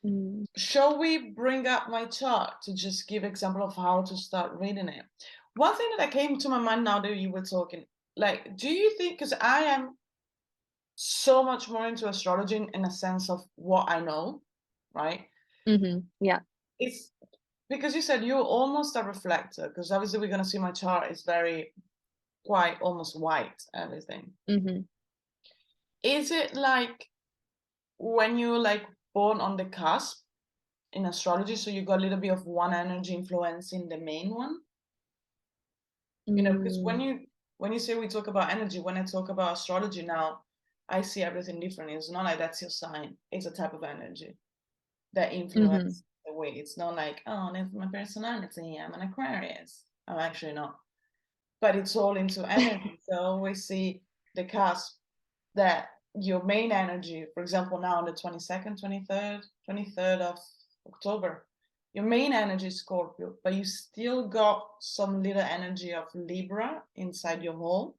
S1: Mm.
S2: Shall we bring up my chart to just give example of how to start reading it? One thing that came to my mind now that you were talking, like, do you think, because I am so much more into astrology in a sense of what I know, right?
S1: Yeah.
S2: It's because you said you're almost a reflector, because obviously we're going to see my chart is very quite almost white, everything.
S1: hmm
S2: Is it like when you're like born on the cusp in astrology, so you got a little bit of one energy influencing the main one? You know, because
S1: Mm.
S2: when you say we talk about energy, when I talk about astrology now, I see everything different. It's not like that's your sign. It's a type of energy that
S1: Mhm.
S2: influence the way. It's not like, oh, that's my personality. I'm an Aquarius. I'm actually not. But it's all into energy. So I always see the cusp that your main energy, for example, now on the 22nd, 23rd of October, your main energy is Scorpio, but you still got some little energy of Libra inside your whole,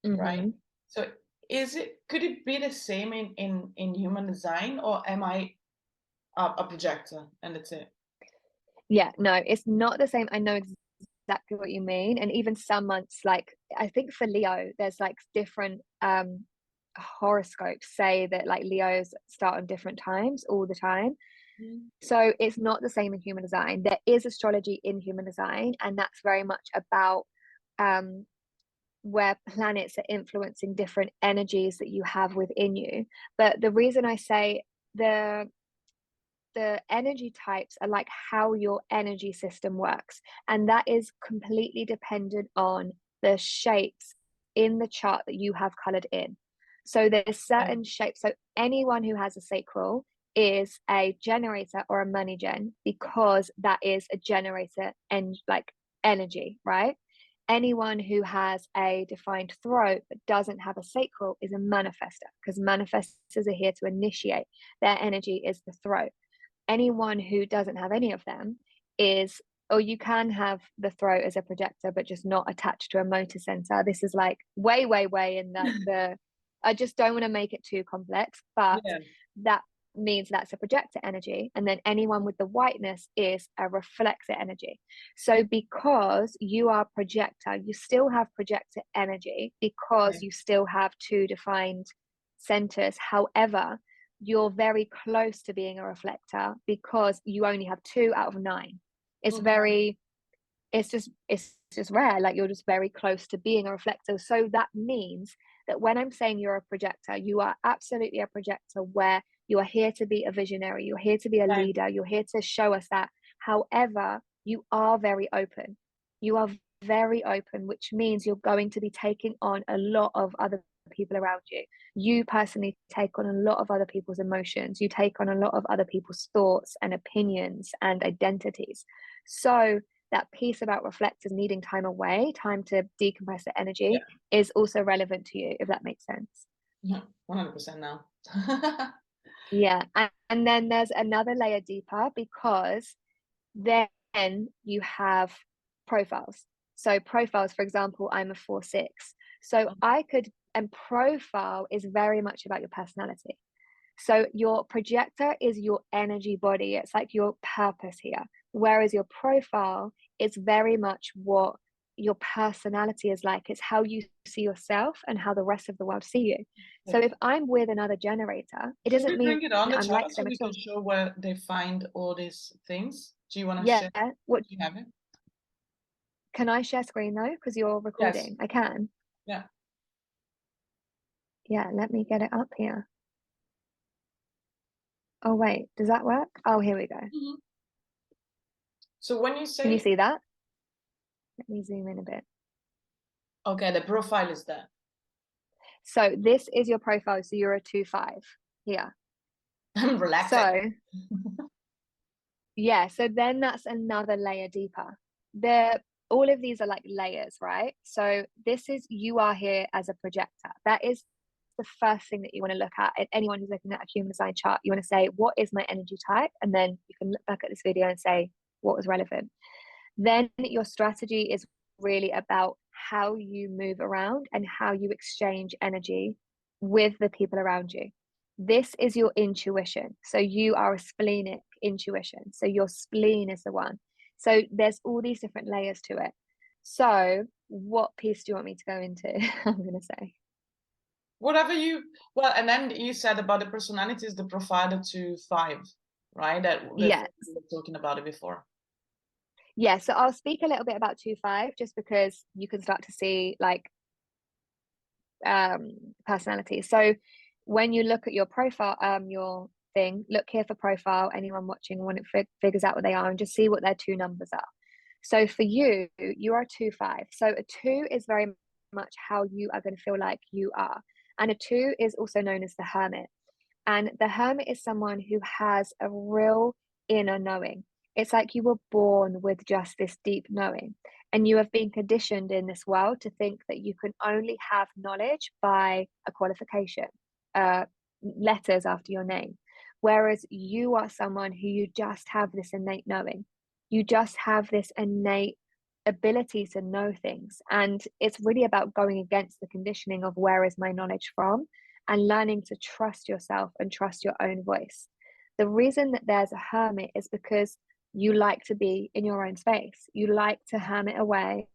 S2: right?
S1: Mhm.
S2: So could it be the same in human design, or am I a projector and that's it?
S1: Yeah, no, it's not the same. I know exactly what you mean. And even some months, like I think for Leo, there's like different horoscopes say that like Leos start on different times all the time.
S2: Mm.
S1: So it's not the same in human design. There is astrology in human design, and that's very much about um where planets are influencing different energies that you have within you. But the reason I say the the energy types are like how your energy system works, and that is completely dependent on the shapes in the chart that you have colored in. So there's
S2: Okay.
S1: certain shapes. So anyone who has a sacral is a generator or a money gen, because that is a generator and like energy, right? Anyone who has a defined throat but doesn't have a sacral is a manifester, because manifestors are here to initiate. Their energy is the throat. Anyone who doesn't have any of them is, or you can have the throat as a projector but just not attached to a motor center. This is like way in like the, I just don't want to make it too complex, but
S2: Yeah.
S1: that means that's a projector energy. And then anyone with the whiteness is a reflector energy. So because you are projector, you still have projector energy because
S2: Okay.
S1: you still have two defined centers. However, you're very close to being a reflector because you only have 2 out of 9. It's
S2: Okay.
S1: very, it's just rare. Like, you're just very close to being a reflector. So that means that when I'm saying you're a projector, you are absolutely a projector, where you are here to be a visionary, you're here to be a
S2: Okay.
S1: leader, you're here to show us that. However, you are very open. You are very open, which means you're going to be taking on a lot of other people around you. You personally take on a lot of other people's emotions. You take on a lot of other people's thoughts and opinions and identities. So that piece about reflectors needing time away, time to decompress the
S2: Yeah.
S1: energy, is also relevant to you, if that makes sense.
S2: Yeah. 100% now.
S1: Yeah. And then there's another layer deeper, because then you have profiles. So profiles, for example, I'm a 4-6. So I could, and profile is very much about your personality. So your projector is your energy body. It's like your purpose here. Whereas your profile is very much what your personality is like. It's how you see yourself and how the rest of the world see you. So if I'm with another generator, it
S2: Can
S1: doesn't
S2: we
S1: mean
S2: bring it on the
S1: I'm like
S2: chart so
S1: them
S2: we
S1: at
S2: can
S1: all.
S2: show where they find all these things? Do you want to
S1: Yeah.
S2: share?
S1: What,
S2: Do you have it?
S1: can I share screen though? Because you're
S2: Yes.
S1: recording. I can.
S2: Yeah.
S1: Yeah, let me get it up here. Oh wait, does that work? Oh, here we go.
S2: Mhm. So when you
S1: Can you
S2: say,
S1: see that? Let me zoom in a bit.
S2: okay, the profile is there.
S1: So this is your profile. So you're a 2-5 here.
S2: I'm relaxing.
S1: So yeah, so then that's another layer deeper. The All of these are like layers, right? So this is, you are here as a projector. That is the first thing that you want to look at. And anyone who's looking at a human design chart, you want to say, what is my energy type? And then you can look back at this video and say what was relevant. Then your strategy is really about how you move around and how you exchange energy with the people around you. This is your intuition. So you are a splenic intuition. So your spleen is the one. So there's all these different layers to it. So what piece do you want me to go into? I'm going to say.
S2: Whatever you, well, and then you said about the personalities, the provider to 5, right? That
S1: Yeah.
S2: we were talking about it before.
S1: Yeah. So I'll speak a little bit about 2-5, just because you can start to see like personality. So when you look at your profile, your thing, look here for profile. Anyone watching, when it figures out what they are, and just see what their 2 numbers are. So for you, you are a 2-5. So a 2 is very much how you are going to feel like you are, and a 2 is also known as the hermit. And the hermit is someone who has a real inner knowing. It's like you were born with just this deep knowing, and you have been conditioned in this world to think that you can only have knowledge by a qualification, letters after your name. Whereas you are someone who, you just have this innate knowing. You just have this innate ability to know things. And it's really about going against the conditioning of where is my knowledge from, and learning to trust yourself and trust your own voice. The reason that there's a hermit is because you like to be in your own space. You like to hermit away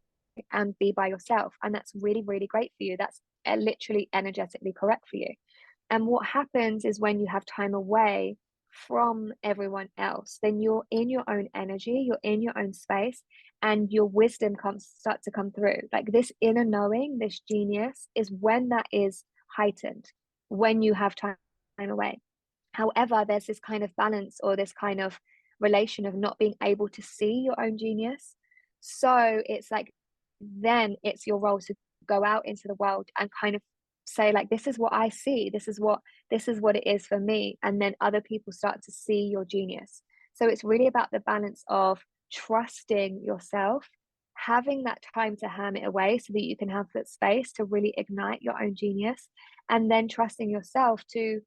S1: and be by yourself. And that's really, really great for you. That's literally energetically correct for you. And what happens is, when you have time away from everyone else, then you're in your own energy, you're in your own space, and your wisdom start to come through. Like, this inner knowing, this genius, is when that is heightened, when you have time away. However, there's this kind of balance, or this kind of relation of not being able to see your own genius. So it's like, then it's your role to go out into the world and kind of say like, this is what I see, this is what it is for me, and then other people start to see your genius. So it's really about the balance of trusting yourself, having that time to ham it away so that you can have that space to really ignite your own genius, and then trusting yourself to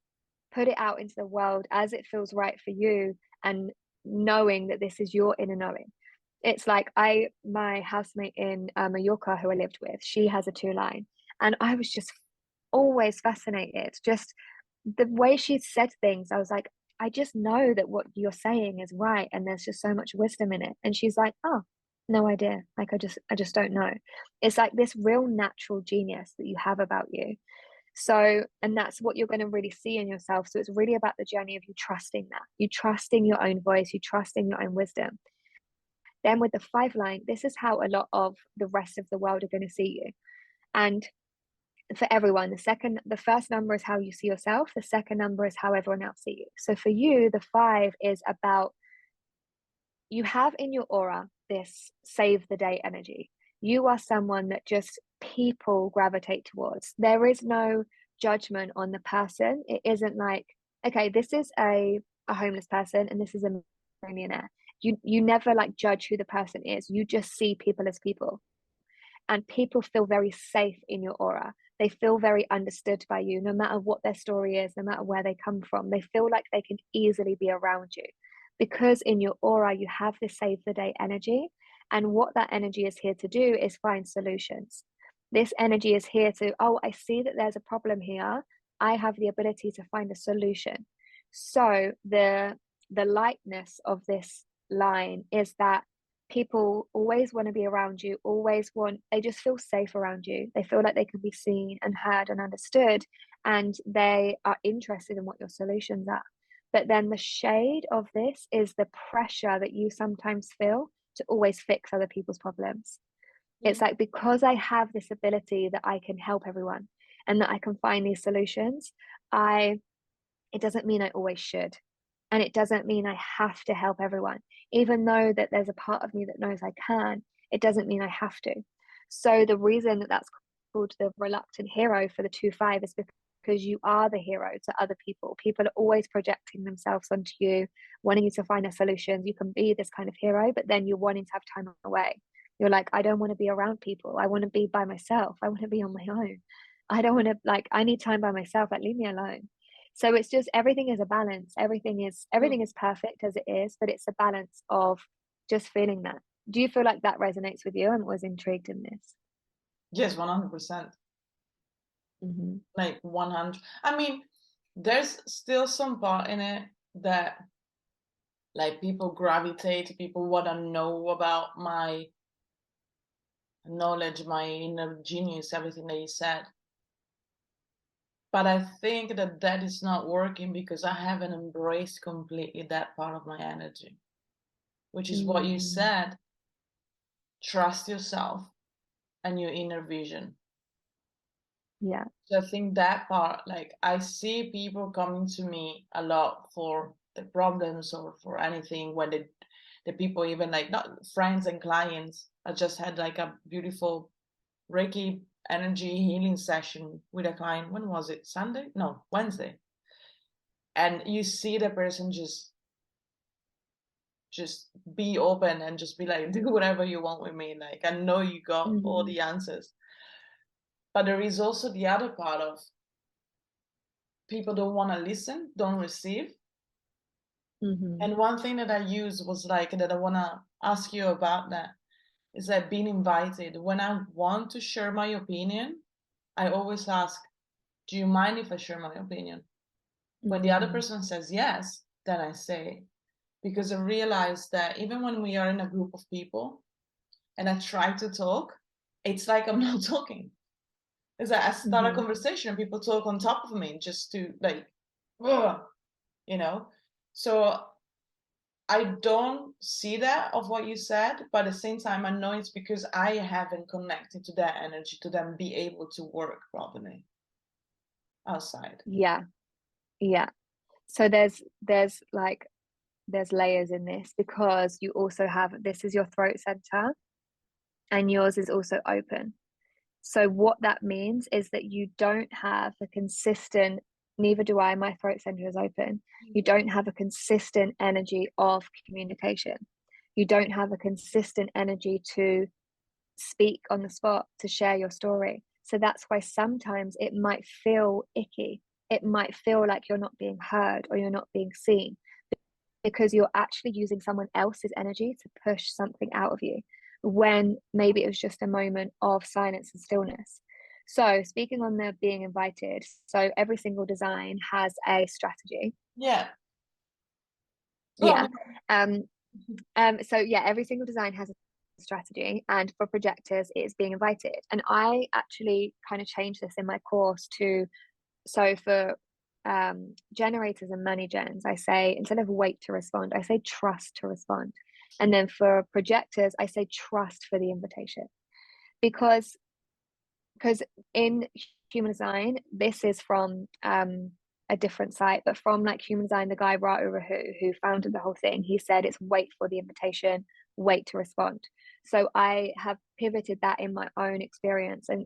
S1: put it out into the world as it feels right for you, and knowing that this is your inner knowing. It's like my housemate in Mallorca, who I lived with, she has a 2 line, and I was just always fascinated. Just the way she said things, I was like, I just know that what you're saying is right, and there's just so much wisdom in it. And she's like, oh, no idea. Like, I just don't know. It's like this real natural genius that you have about you. So, and that's what you're going to really see in yourself. So it's really about the journey of you trusting that, you trusting your own voice, you trusting your own wisdom. Then with the 5 line, this is how a lot of the rest of the world are going to see you. And for everyone, the first number is how you see yourself. The second number is how everyone else see you. So for you, the 5 is about, you have in your aura this save the day energy. You are someone that just people gravitate towards. There is no judgment on the person. It isn't like, okay, this is a homeless person and this is a millionaire. You never like judge who the person is. You just see people as people. And people feel very safe in your aura. They feel very understood by you, no matter what their story is, no matter where they come from. They feel like they can easily be around you because in your aura you have this save the day energy. And what that energy is here to do is find solutions. This energy is here to, oh, I see that there's a problem here. I have the ability to find a solution. So the lightness of this line is that people always want to be around you, they just feel safe around you. They feel like they can be seen and heard and understood, and they are interested in what your solutions are. But then the shade of this is the pressure that you sometimes feel to always fix other people's problems. It's like, because I have this ability that I can help everyone and that I can find these solutions, it doesn't mean I always should. And it doesn't mean I have to help everyone. Even though that there's a part of me that knows I can, it doesn't mean I have to. So the reason that that's called the reluctant hero for the 2-5 is because you are the hero to other people. People are always projecting themselves onto you, wanting you to find a solution. You can be this kind of hero, but then you're wanting to have time away. You're like, I don't want to be around people. I want to be by myself. I want to be on my own. I don't want to, like, I need time by myself. Like, leave me alone. So it's just, everything is a balance. Everything is perfect as it is, but it's a balance of just feeling that. Do you feel like that resonates with you? I'm always intrigued in this.
S2: Yes, 100%.
S1: Mm-hmm.
S2: Like 100. I mean, there's still some part in it that like people gravitate, people want to know about my knowledge, my inner genius, everything that you said. But I think that that is not working because I haven't embraced completely that part of my energy, which is what you said. Trust yourself and your inner vision.
S1: Yeah.
S2: So I think that part, like I see people coming to me a lot for the problems or for anything when the people, even like not friends and clients. I just had like a beautiful Reiki energy healing session with a client. When was it? Sunday? No, Wednesday. And you see the person just be open and just be like, do whatever you want with me. Like, I know you got all the answers. But there is also the other part of people don't want to listen, don't receive. And one thing that I used was like, that I want to ask you about that is that being invited. When I want to share my opinion, I always ask, do you mind if I share my opinion? When the other person says yes, then I say, because I realize that even when we are in a group of people and I try to talk, it's like I'm not talking. It's like I start a conversation and people talk on top of me just to like, ugh, you know? So I don't see that of what you said, but at the same time, I know it's because I haven't connected to that energy to then be able to work properly outside.
S1: Yeah. Yeah. So there's layers in this, because you also have, this is your throat center and yours is also open. So what that means is that you don't have a consistent, neither do I, my throat center is open. You don't have a consistent energy of communication. You don't have a consistent energy to speak on the spot, to share your story. So that's why sometimes it might feel icky. It might feel like you're not being heard or you're not being seen, because you're actually using someone else's energy to push something out of you, when maybe it was just a moment of silence and stillness. So speaking on the being invited, so every single design has a strategy.
S2: Yeah.
S1: Yeah. So yeah, every single design has a strategy, and for projectors it's being invited. And I actually kind of changed this in my course to, so for generators and money gens, I say, instead of wait to respond, I say trust to respond. And then for projectors, I say trust for the invitation. Because in human design, this is from a different site, but from like human design, the guy Ra Urahu, who founded the whole thing, he said it's wait for the invitation, wait to respond. So I have pivoted that in my own experience and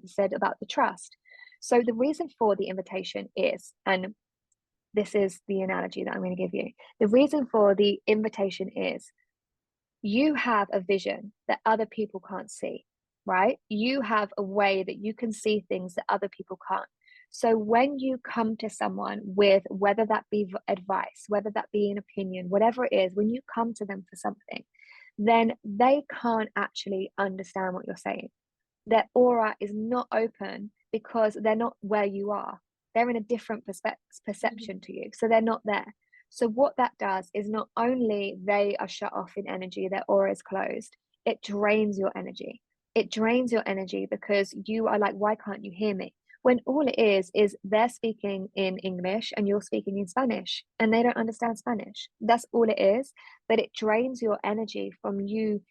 S1: said about the trust. So the reason for the invitation is, and this is the analogy that I'm going to give you. The reason for the invitation is you have a vision that other people can't see, right? You have a way that you can see things that other people can't. So when you come to someone with, whether that be advice, whether that be an opinion, whatever it is, when you come to them for something, then they can't actually understand what you're saying. Their aura is not open because they're not where you are. They're in a different perception to you. So they're not there. So what that does is not only they are shut off in energy, their aura is closed, it drains your energy. It drains your energy because you are like, why can't you hear me? When all it is they're speaking in English and you're speaking in Spanish and they don't understand Spanish. That's all it is. But it drains your energy from you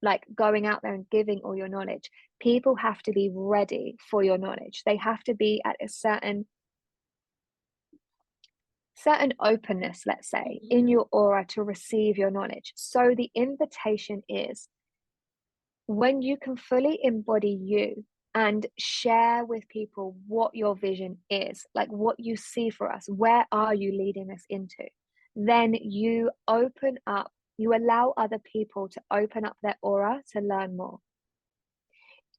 S1: like going out there and giving all your knowledge. People have to be ready for your knowledge. They have to be at a certain openness, let's say, in your aura to receive your knowledge. So the invitation is when you can fully embody you and share with people what your vision is, like what you see for us, where are you leading us into, then you open up, you allow other people to open up their aura to learn more.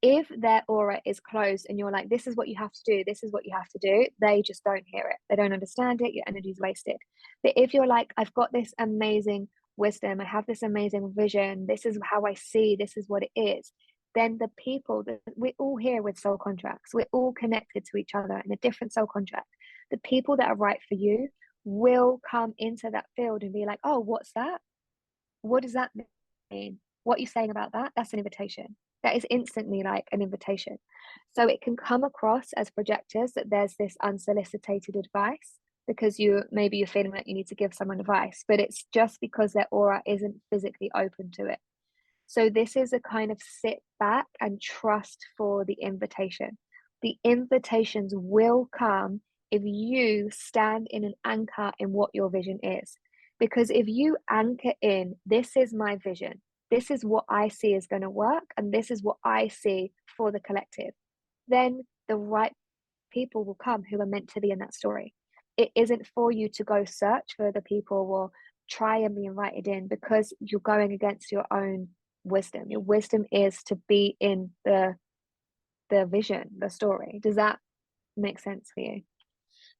S1: If their aura is closed and you're like, this is what you have to do, this is what you have to do, they just don't hear it. They don't understand it. Your energy's wasted. But if you're like, I've got this amazing wisdom, I have this amazing vision, this is how I see, this is what it is, then the people that we're all here with soul contracts, we're all connected to each other in a different soul contract. The people that are right for you will come into that field and be like, oh, what's that? What does that mean? What are you saying about that? That's an invitation. That is instantly like an invitation. So it can come across as projectors that there's this unsolicited advice because maybe you're feeling like you need to give someone advice, but it's just because their aura isn't physically open to it. So this is a kind of sit back and trust for the invitation. The invitations will come if you stand in an anchor in what your vision is. Because if you anchor in, this is my vision, this is what I see is going to work, and this is what I see for the collective, then the right people will come who are meant to be in that story. It isn't for you to go search for the people or try and be invited in, because you're going against your own wisdom. Your wisdom is to be in the vision, the story. Does that make sense for you?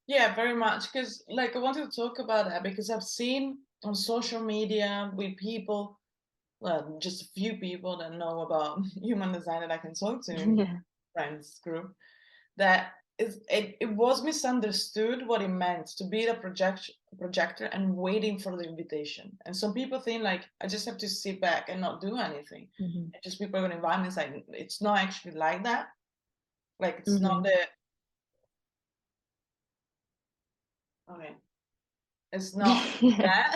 S2: Yeah, very much. Because, like, I wanted to talk about that because I've seen on social media with people, well, just a few people that know about human design that I can talk to in
S1: Yeah.
S2: friends group, that it was misunderstood what it meant to be the projector and waiting for the invitation. And some people think like I just have to sit back and not do anything.
S1: Mm-hmm.
S2: And just people are gonna invite me. It's like it's not actually like that. Like it's not
S1: Mm-hmm.
S2: the okay. It's not
S1: Yeah.
S2: that.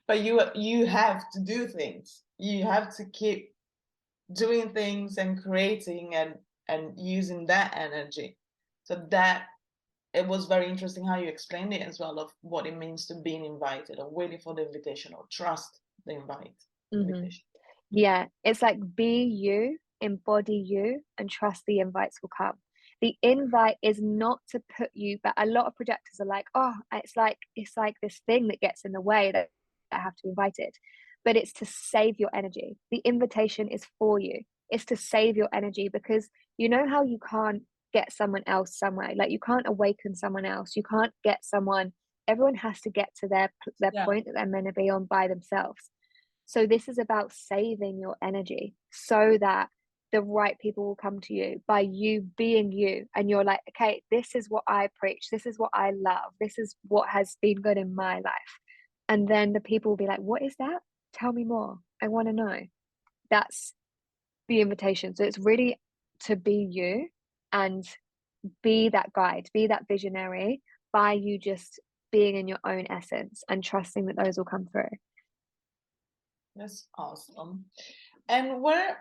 S2: But you have to do things. You have to keep doing things and creating and using that energy. So that it was very interesting how you explained it as well, of what it means to being invited or waiting for the invitation or trust the
S1: Mm-hmm.
S2: invitation.
S1: Yeah, it's like be you embody you and trust the invites will come. The invite is not to put you, but a lot of projectors are like, oh, it's like this thing that gets in the way that I have to be invited. But it's to save your energy. The invitation is for you. It's to save your energy, because you know how you can't get someone else somewhere. Like, you can't awaken someone else. You can't get someone. Everyone has to get to their
S2: Yeah.
S1: point that they're meant to be on by themselves. So this is about saving your energy so that the right people will come to you by you being you. And you're like, okay, this is what I preach. This is what I love. This is what has been good in my life. And then the people will be like, what is that? Tell me more. I want to know. That's the invitation. So it's really to be you and be that guide, be that visionary by you just being in your own essence and trusting that those will come through.
S2: That's awesome. And where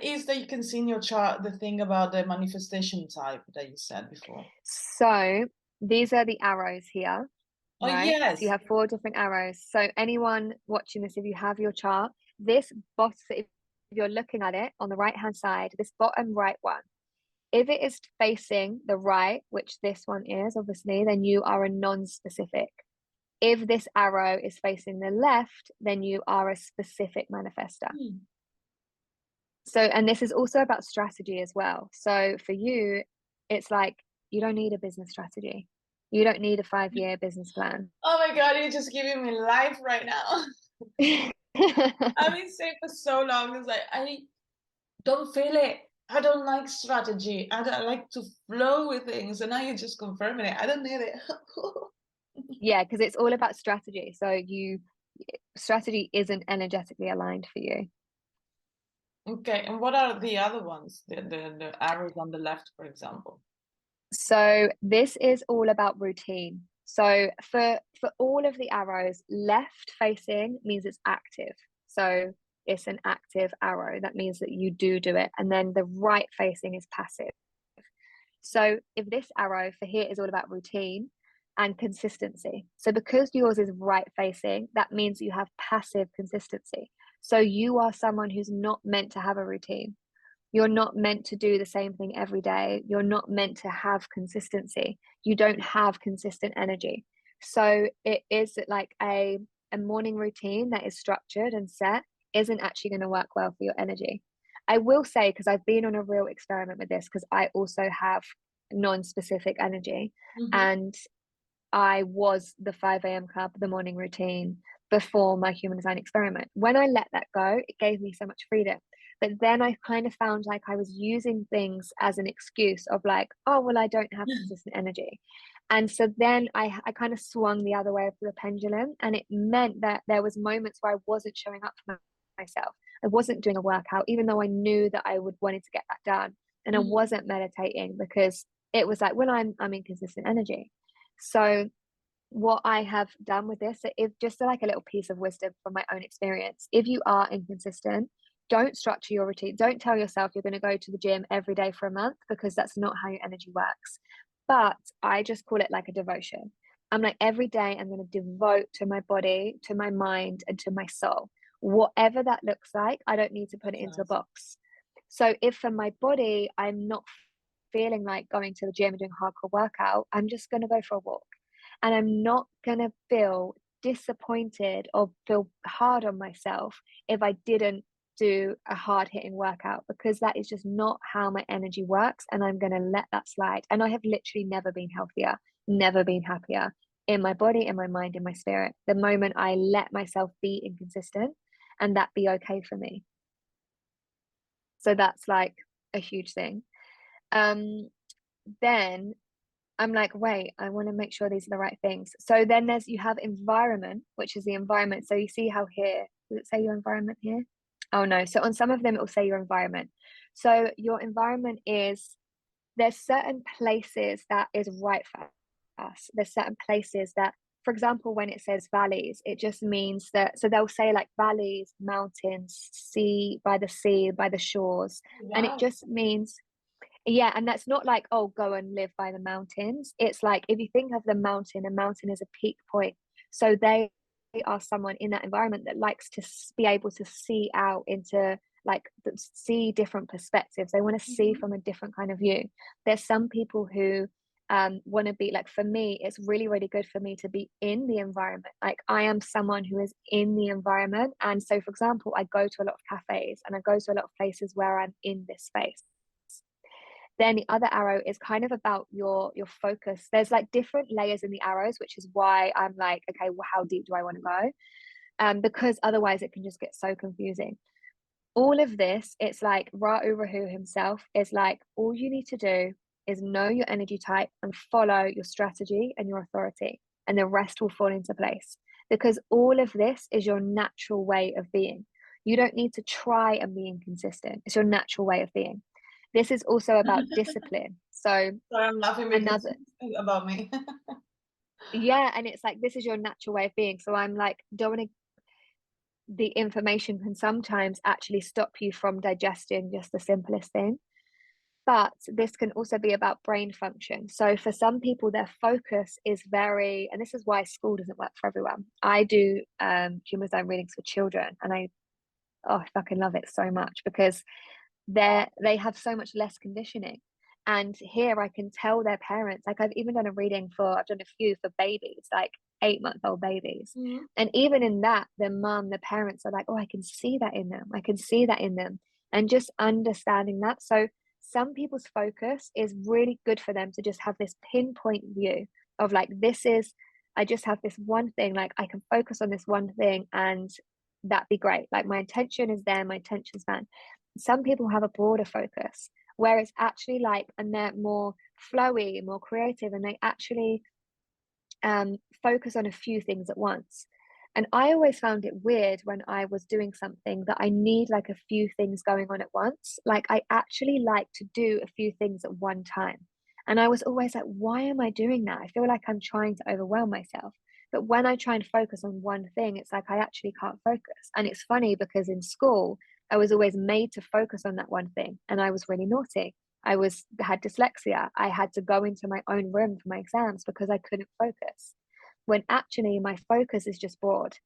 S2: is that you can see in your chart the thing about the manifestation type that you said before?
S1: So these are the arrows here,
S2: Oh,
S1: right? So you
S2: yes.
S1: have 4 different arrows. So anyone watching this, if you have your chart, this bottom, if you're looking at it on the right hand side, this bottom right one, if it is facing the right, which this one is obviously, then you are a non-specific. If this arrow is facing the left, then you are a specific manifester. So, and this is also about strategy as well. So for you, it's like, you don't need a business strategy. You don't need a 5-year business plan.
S2: Oh my God, you're just giving me life right now. I've been saying for so long, it's like, I don't feel it. I don't like strategy. I don't like to flow with things. And now you're just confirming it. I don't need it.
S1: Yeah, because it's all about strategy. So strategy isn't energetically aligned for you.
S2: Okay, and what are the other ones? The arrows on the left, for example.
S1: So this is all about routine. So for all of the arrows, left facing means it's active. So it's an active arrow. That means that you do it. And then the right facing is passive. So if this arrow for here is all about routine and consistency. So because yours is right facing, that means you have passive consistency. So you are someone who's not meant to have a routine. You're not meant to do the same thing every day. You're not meant to have consistency. You don't have consistent energy. So it is like a morning routine that is structured and set isn't actually going to work well for your energy. I will say, because I've been on a real experiment with this, because I also have non-specific energy. And I was the 5 a.m. club, the morning routine before my human design experiment. When I let that go, it gave me so much freedom. But then I kind of found like I was using things as an excuse of like, oh, well, I don't have consistent energy. And so then I kind of swung the other way of the pendulum. And it meant that there was moments where I wasn't showing up for myself. I wasn't doing a workout, even though I knew that I would wanted to get that done. And I wasn't meditating because it was like, well, I'm inconsistent energy. So what I have done with this is just like a little piece of wisdom from my own experience. If you are inconsistent, don't structure your routine. Don't tell yourself you're going to go to the gym every day for a month, because that's not how your energy works. But I just call it like a devotion. I'm like, every day I'm going to devote to my body, to my mind, and to my soul. Whatever that looks like, I don't need to put it into a box. So if for my body, I'm not feeling like going to the gym and doing a hardcore workout, I'm just going to go for a walk. And I'm not going to feel disappointed or feel hard on myself if I didn't do a hard hitting workout, because that is just not how my energy works. And I'm going to let that slide. And I have literally never been healthier, never been happier in my body, in my mind, in my spirit, the moment I let myself be inconsistent and that be okay for me. So that's like a huge thing. Then I'm like, wait, I want to make sure these are the right things. So then you have environment, which is the environment. So you see how here, does it say your environment here? Oh no. So on some of them, it will say your environment. So your environment there's certain places that is right for us. There's certain places that, for example, when it says valleys, it just means that, so they'll say like valleys, mountains, by the shores.
S2: Wow.
S1: And it just means, yeah, and that's not like, oh, go and live by the mountains. It's like, if you think of a mountain is a peak point. So they are someone in that environment that likes to be able to see out into like see different perspectives. They want to see
S2: Mhm.
S1: from a different kind of view. There's some people who want to be like, for me, it's really, really good for me to be in the environment. Like I am someone who is in the environment. And so, for example, I go to a lot of cafes and I go to a lot of places where I'm in this space. Then the other arrow is kind of about your focus. There's like different layers in the arrows, which is why I'm like, okay, well, how deep do I want to go? Because otherwise it can just get so confusing. All of this, it's like Ra Urahu himself is like, all you need to do is know your energy type and follow your strategy and your authority, and the rest will fall into place. Because all of this is your natural way of being. You don't need to try and be inconsistent. It's your natural way of being. This is also about discipline. So
S2: Sorry, I'm laughing because
S1: another,
S2: about me.
S1: yeah, and it's like this is your natural way of being. So I'm like, don't want to, the information can sometimes actually stop you from digesting just the simplest thing. But this can also be about brain function. So for some people, their focus is very, and this is why school doesn't work for everyone. I do human design readings for children, and I fucking love it so much because they have so much less conditioning. And here I can tell their parents, like I've done a few for babies, like 8-month-old babies.
S2: Mhm.
S1: And even in that, the parents are like, oh, I can see that in them. I can see that in them. And just understanding that. So some people's focus is really good for them to just have this pinpoint view of like, I just have this one thing, like I can focus on this one thing and that'd be great. Like my intention is there, my attention span. Some people have a broader focus where it's actually like, and they're more flowy, more creative, and they actually focus on a few things at once. And I always found it weird when I was doing something that I need like a few things going on at once. Like I actually like to do a few things at one time. And I was always like, why am I doing that? I feel like I'm trying to overwhelm myself. But when I try and focus on one thing, it's like I actually can't focus. And it's funny because in school, I was always made to focus on that one thing. And I was really naughty. Had dyslexia. I had to go into my own room for my exams because I couldn't focus. When actually my focus is just broad.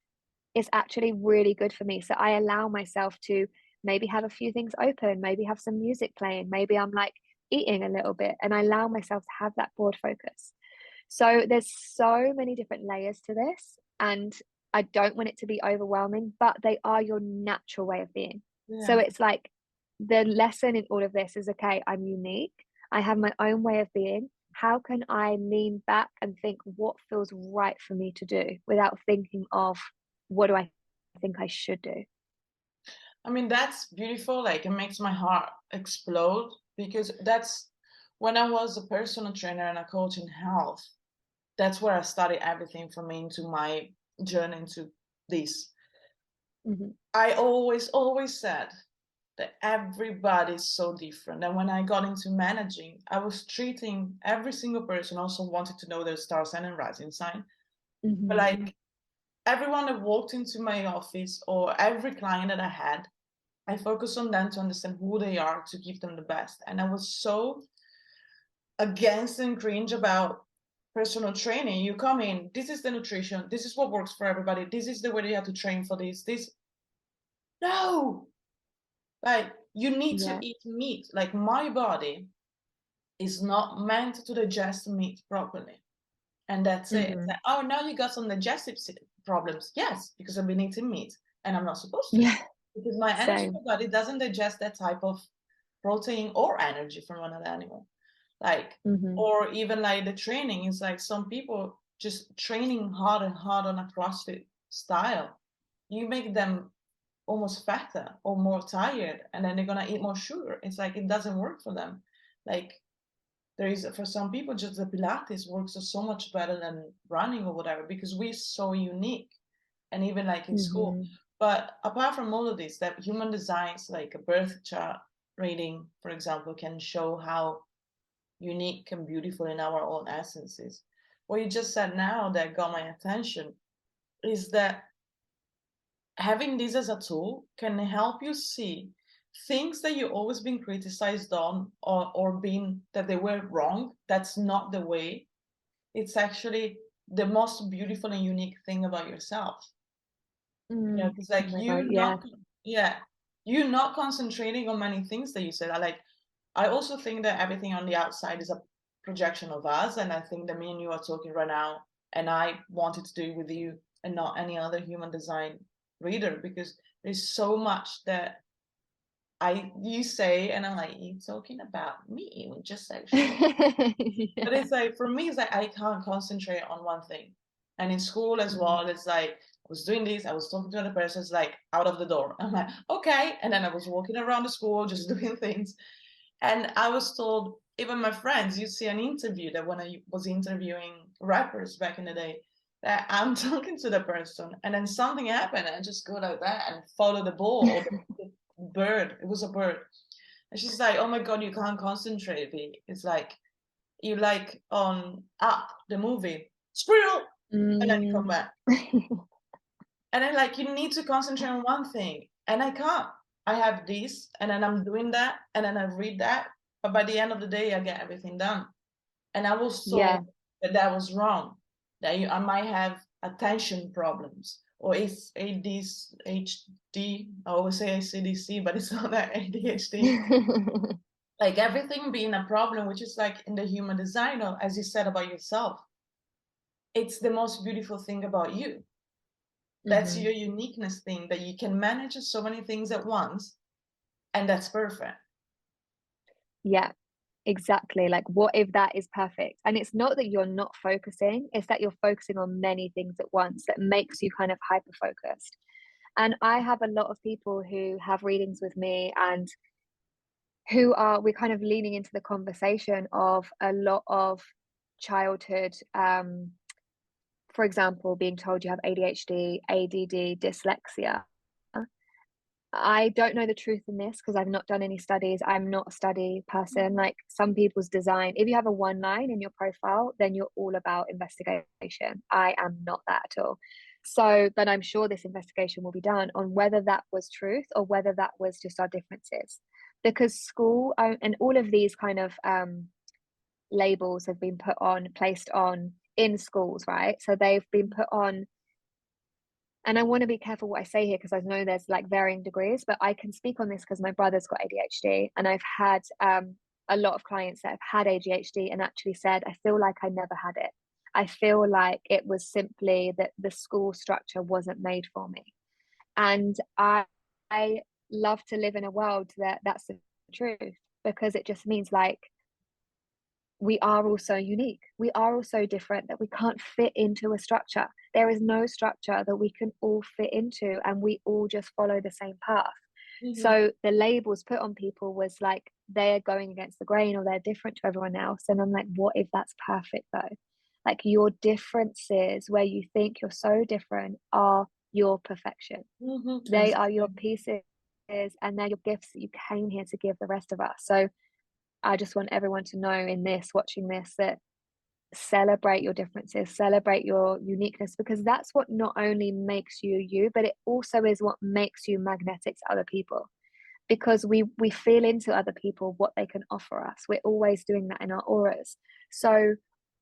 S1: It's actually really good for me. So I allow myself to maybe have a few things open, maybe have some music playing, maybe I'm like eating a little bit, and I allow myself to have that broad focus. So there's so many different layers to this, and I don't want it to be overwhelming, but they are your natural way of being. So
S2: Yeah.
S1: it's like the lesson in all of this is, okay, I'm unique. I have my own way of being. How can I lean back and think what feels right for me to do without thinking of what do I think I should do?
S2: I mean, that's beautiful. Like, it makes my heart explode because that's when I was a personal trainer and a coach in health. That's where I started everything for me into my journey into this.
S1: Hmm.
S2: I always said that everybody's so different. And when I got into managing, I was treating every single person, also wanted to know their star sign and rising sign. But
S1: Hmm.
S2: like everyone that walked into my office or every client that I had, I focused on them to understand who they are to give them the best. And I was so against and cringe about personal training. You come in, this is the nutrition, this is what works for everybody, this is the way you have to train for this. No, like you need to
S1: Yeah.
S2: eat meat. Like my body is not meant to digest meat properly. And that's it. It's
S1: Hmm.
S2: like, oh, now you got some digestive problems. Yes, because I've been eating meat and I'm not supposed to.
S1: Yeah.
S2: Because my energy
S1: Same.
S2: body doesn't digest that type of protein or energy from another animal. Like,
S1: Hmm.
S2: or even like the training is like some people just training hard and hard on a CrossFit style. You make them almost fatter or more tired, and then they're gonna eat more sugar. It's like it doesn't work for them. Like there is for some people just the Pilates works so much better than running or whatever because we're so unique and even like in school.
S1: Hmm.
S2: But apart from all of this, that human designs like a birth chart reading, for example, can show how unique and beautiful in our own essences. What you just said now that got my attention is that having this as a tool can help you see things that you've always been criticized on or been that they were wrong. That's not the way. It's actually the most beautiful and unique thing about yourself. You know,
S1: Mm.
S2: because
S1: Oh
S2: like
S1: my
S2: you
S1: God. Yeah.
S2: not, yeah, you're not concentrating on many things that you said. I also think that everything on the outside is a projection of us, and I think that me and you are talking right now, and I wanted to do it with you and not any other human design reader, because there's so much that you say, and I'm like, you talking about me? We just said human. But
S1: Yeah.
S2: it's like, for me, it's like I can't concentrate on one thing. And in school as
S1: Mhm.
S2: well, it's like I was doing this, I was talking to another person, it's like out of the door. I'm like, okay. And then I was walking around the school just doing things. And I was told, even my friends, you see an interview that when I was interviewing rappers back in the day, that I'm talking to the person and then something happened and I just go like that and follow the ball or the bird. It was a bird. And she's like, oh my God, you can't concentrate. It's like, you like on Up, the movie, squirrel, and then you come
S1: Mm.
S2: back. And then like, you need to concentrate on one thing. And I can't. I have this, and then I'm doing that, and then I read that. But by the end of the day, I get everything done. And I was told
S1: Yeah.
S2: that that was wrong, that I might have attention problems or it's ADHD. I always say ACDC, but it's not that ADHD. Like everything being a problem, which is like in the human design, or as you said about yourself, it's the most beautiful thing about you. That's
S1: Hmm.
S2: your uniqueness thing, that you can manage so many things at once, and that's perfect.
S1: Yeah, exactly. Like, what if that is perfect? And it's not that you're not focusing, it's that you're focusing on many things at once that makes you kind of hyper focused. And I have a lot of people who have readings with me and we're kind of leaning into the conversation of a lot of childhood, for example, being told you have ADHD, ADD, dyslexia. I don't know the truth in this because I've not done any studies. I'm not a study person. Like some people's design, if you have a one line in your profile, then you're all about investigation. I am not that at all. So, but I'm sure this investigation will be done on whether that was truth or whether that was just our differences. Because school and all of these kind of labels have been placed on in schools, right? So they've been put on, and I want to be careful what I say here because I know there's like varying degrees, but I can speak on this because my brother's got ADHD and I've had a lot of clients that have had ADHD and actually said, I feel like I never had it. I feel like it was simply that the school structure wasn't made for me. And I love to live in a world that that's the truth because it just means like we are also unique. We are also different, that we can't fit into a structure. There is no structure that we can all fit into, and we all just follow the same path.
S2: Mm-hmm.
S1: So the labels put on people was like they're going against the grain or they're different to everyone else. And I'm like, what if that's perfect though? Like your differences, where you think you're so different, are your perfection.
S2: Mm-hmm.
S1: They are your
S2: Exactly.
S1: pieces and they're your gifts that you came here to give the rest of us. So I just want everyone to know in this, watching this, that celebrate your differences, celebrate your uniqueness, because that's what not only makes you you, but it also is what makes you magnetic to other people. Because we feel into other people what they can offer us. We're always doing that in our auras. So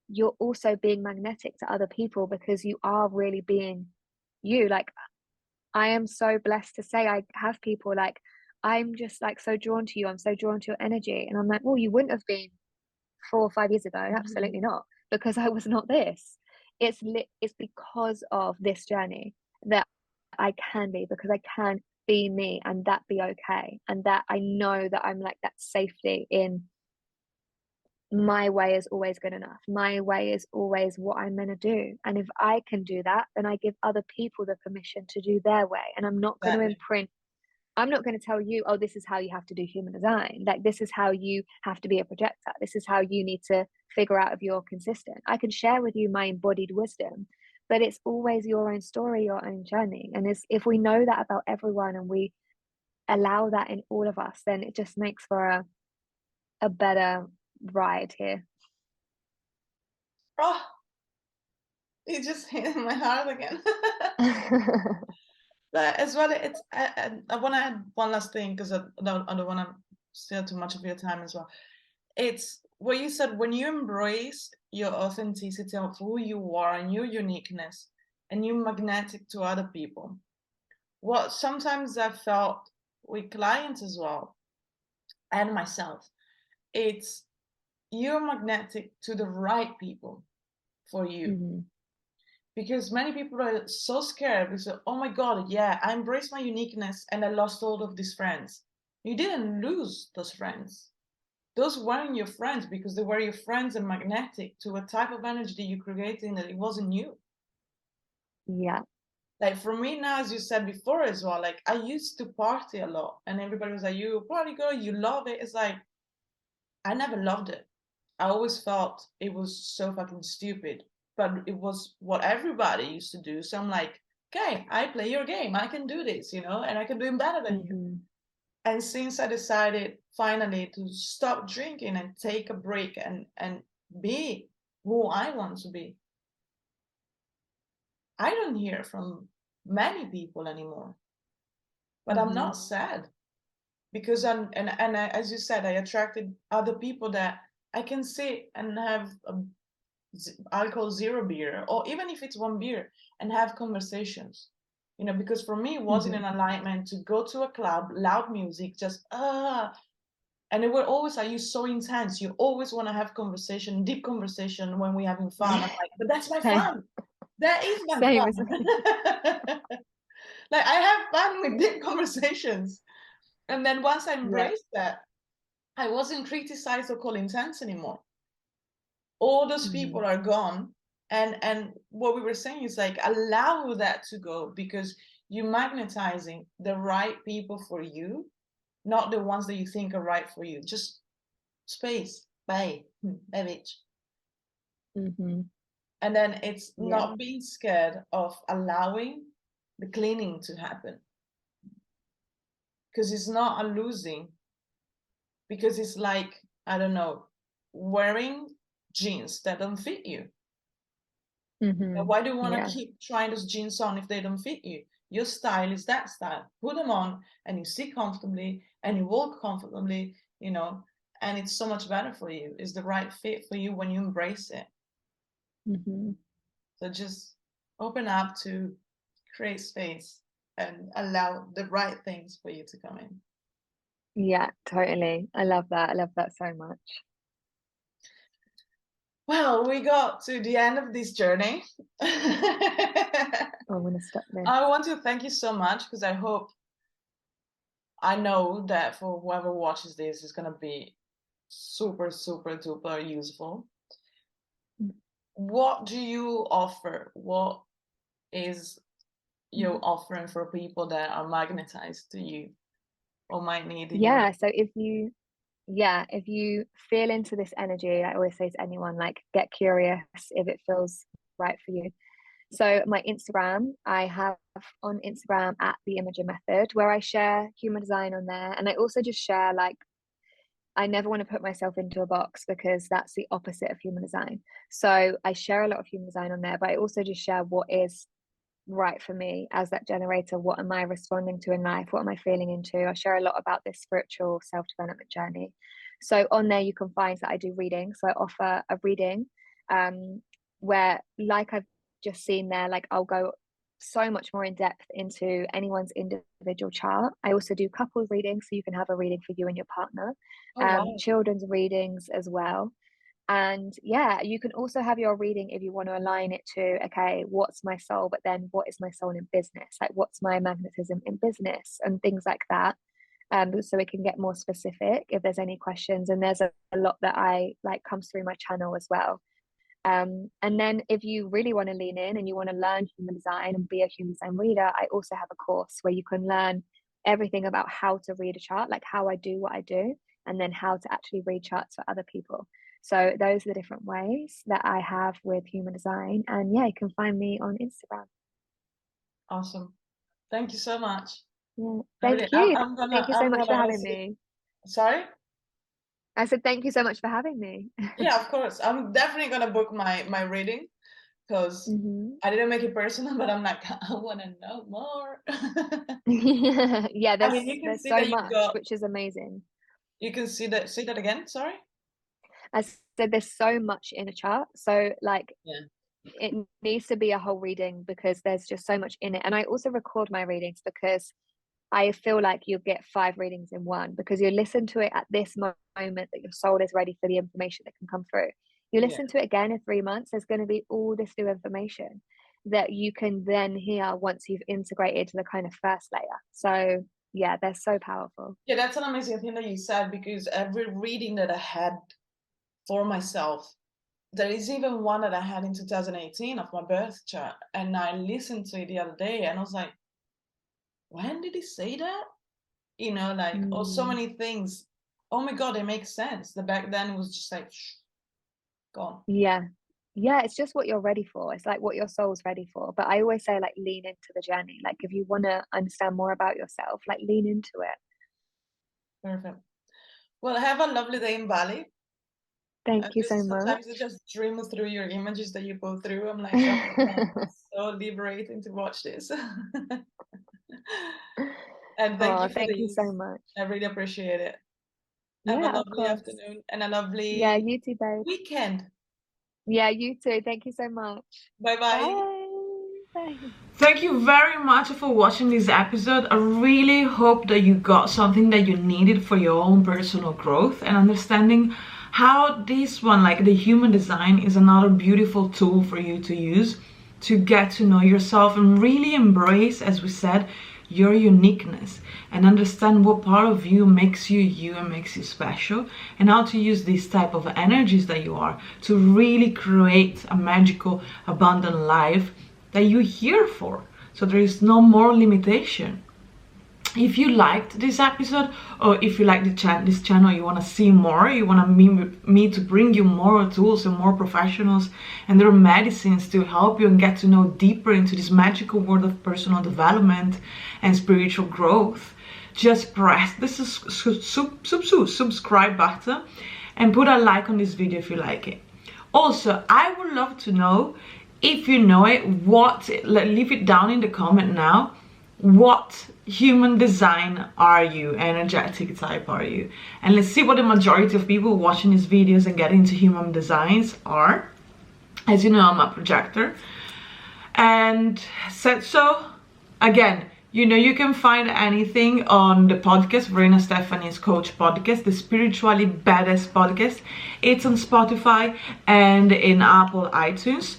S1: you're also being magnetic to other people because you are really being you. Like I am so blessed to say I have people like I'm just like so drawn to you. I'm so drawn to your energy. And I'm like, well, you wouldn't have been 4 or 5 years ago.
S2: Mm-hmm.
S1: Absolutely not, because I was not this. It's because of this journey that I can be, because I can be me and that be okay. And that I know that I'm like that safety in my way is always good enough. My way is always what I'm going to do. And if I can do that, then I give other people the permission to do their way. And
S2: Exactly.
S1: I'm not going to tell you, oh, this is how you have to do human design. Like, this is how you have to be a projector. This is how you need to figure out if you're consistent. I can share with you my embodied wisdom, but it's always your own story, your own journey. And if we know that about everyone and we allow that in all of us, then it just makes for a better ride here.
S2: Oh, it just hit my heart again. But as well, I want to add one last thing because I don't want to steal too much of your time as well. It's what you said, when you embrace your authenticity of who you are and your uniqueness, and you're magnetic to other people. What sometimes I felt with clients as well, and myself, it's you're magnetic to the right people for you.
S1: Mm-hmm.
S2: Because many people are so scared because, oh my God, yeah, I embraced my uniqueness and I lost all of these friends. You didn't lose those friends. Those weren't your friends because they were your friends and magnetic to a type of energy that you created that it wasn't you.
S1: Yeah.
S2: Like for me now, as you said before as well, like I used to party a lot and everybody was like, you a party girl, you love it. It's like, I never loved it. I always felt it was so fucking stupid, but it was what everybody used to do. So I'm like, okay, I play your game. I can do this, and I can do it better than you.
S1: Mm-hmm.
S2: And since I decided finally to stop drinking and take a break and be who I want to be, I don't hear from many people anymore. But I'm
S1: Mm-hmm.
S2: not sad because as you said, I attracted other people that I can sit and have alcohol zero beer, or even if it's one beer, and have conversations. Because for me, it wasn't
S1: Mm-hmm.
S2: an alignment to go to a club, loud music, just and they were always like, you so intense. You always want to have conversation, deep conversation when we're having fun. I'm like, but that's my
S1: Same.
S2: fun. That is my
S1: Same as me.
S2: fun. Like I have fun with deep conversations. And then once I
S1: Yeah.
S2: embraced that, I wasn't criticized or called intense anymore. All those
S1: Mm-hmm.
S2: people are gone. And what we were saying is like allow that to go because you're magnetizing the right people for you, not the ones that you think are right for you. Just space, bye, bye, bitch.
S1: Mm-hmm.
S2: And then it's
S1: Yeah.
S2: not being scared of allowing the cleaning to happen because it's not a losing, because it's like, I don't know, wearing jeans that don't fit you.
S1: Mm-hmm.
S2: Why do you want to
S1: Yeah.
S2: keep trying those jeans on if they don't fit you? Your style is that style. Put them on and you sit comfortably and you walk comfortably, and it's so much better for you. It's the right fit for you when you embrace it.
S1: Mm-hmm.
S2: So just open up to create space and allow the right things for you to come in.
S1: Yeah, totally. I love that. I love that so much.
S2: Well, we got to the end of this journey. I
S1: Oh, I'm gonna stop this.
S2: want to thank you so much because I know that for whoever watches this is going to be super, super duper useful. What do you offer? What is you
S1: Mhm.
S2: offering for people that are magnetized to you or might need in your
S1: Yeah, so if you feel into this energy, I always say to anyone, like, get curious if it feels right for you. So my Instagram, I have on Instagram at the Imogen Method, where I share human design on there, and I also just share, like, I never want to put myself into a box because that's the opposite of human design. So I share a lot of human design on there, but I also just share what is right for me as that generator. What am I responding to in life? What am I feeling into? I share a lot about this spiritual self-development journey. So on there you can find that I do reading. So I offer a reading where, like I've just seen there, like I'll go so much more in depth into anyone's individual chart. I also do couple readings, so you can have a reading for you and your partner,
S2: Oh, wow.
S1: children's readings as well. And yeah, you can also have your reading if you want to align it to, okay, what's my soul, but then what is my soul in business? Like, what's my magnetism in business and things like that. So it can get more specific if there's any questions. And there's a lot that I like comes through my channel as well. And then if you really want to lean in and you want to learn human design and be a human design reader, I also have a course where you can learn everything about how to read a chart, like how I do what I do, and then how to actually read charts for other people. So those are the different ways that I have with human design. And yeah, you can find me on Instagram.
S2: Awesome. Thank you so much.
S1: Yeah.
S2: I really,
S1: Thank you.
S2: I'm gonna,
S1: Thank you so
S2: I'm
S1: much for
S2: gonna
S1: having
S2: see.
S1: me.
S2: Sorry?
S1: I said thank you so much for having me.
S2: Yeah, of course. I'm definitely gonna book my reading because
S1: Hmm.
S2: I didn't make it personal, but I'm like, I want to know more.
S1: Yeah,
S2: I mean,
S1: there's
S2: you can
S1: there's
S2: see
S1: so
S2: that you
S1: much,
S2: got,
S1: which is amazing.
S2: you can see that, say that again, sorry?
S1: I said there's so much in a chart. So like
S2: Yeah.
S1: it needs to be a whole reading because there's just so much in it. And I also record my readings because I feel like you'll get 5 readings in one, because you listen to it at this moment that your soul is ready for the information that can come through. You
S2: Yeah.
S1: listen to it again in 3 months, there's going to be all this new information that you can then hear once you've integrated the kind of first layer. So yeah, they're so powerful.
S2: Yeah, that's an amazing thing that you said, because every reading that I had for myself, there is even one that I had in 2018 of my birth chart, and I listened to it the other day and I was like, when did he say that? You know, like, oh, so many things. Oh my God, it makes sense. The back then it was just like, gone.
S1: Yeah. Yeah, it's just what you're ready for. It's like what your soul's ready for. But I always say, like, lean into the journey. Like, if you want to understand more about yourself, like, lean into it.
S2: Perfect. Well, have a lovely day in Bali.
S1: Thank you so
S2: Sometimes I
S1: much.
S2: just dream through your images that you go through. I'm like, oh my God, it's so liberating to watch this. And thank
S1: Oh,
S2: you for
S1: thank you so
S2: this.
S1: much.
S2: I really appreciate it. Have a
S1: Yeah, of
S2: lovely
S1: course.
S2: afternoon and a
S1: Yeah,
S2: lovely
S1: you too, babe.
S2: weekend.
S1: Yeah, you too. Thank you so much.
S2: Bye bye.
S1: Bye. Bye.
S2: Thank you very much for watching this episode. I really hope that you got something that you needed for your own personal growth and understanding how this one, like the human design, is another beautiful tool for you to use to get to know yourself and really embrace, as we said, your uniqueness and understand what part of you makes you you and makes you special, and how to use these type of energies that you are to really create a magical, abundant life that you're here for. So there is no more limitation. If you liked this episode, or if you like this channel, you want to see more, you want me to bring you more tools and more professionals and their medicines to help you and get to know deeper into this magical world of personal development and spiritual growth, just press the subscribe button and put a like on this video if you like it. Also, I would love to know, if you know it, leave it down in the comment now. What human design are you? Energetic type are you? And let's see what the majority of people watching these videos and getting into human designs are. As you know, I'm a projector. And said so. Again, you know, you can find anything on the podcast, Verena Stefanie's Coach Podcast, the Spiritually Badass Podcast. It's on Spotify and in Apple iTunes.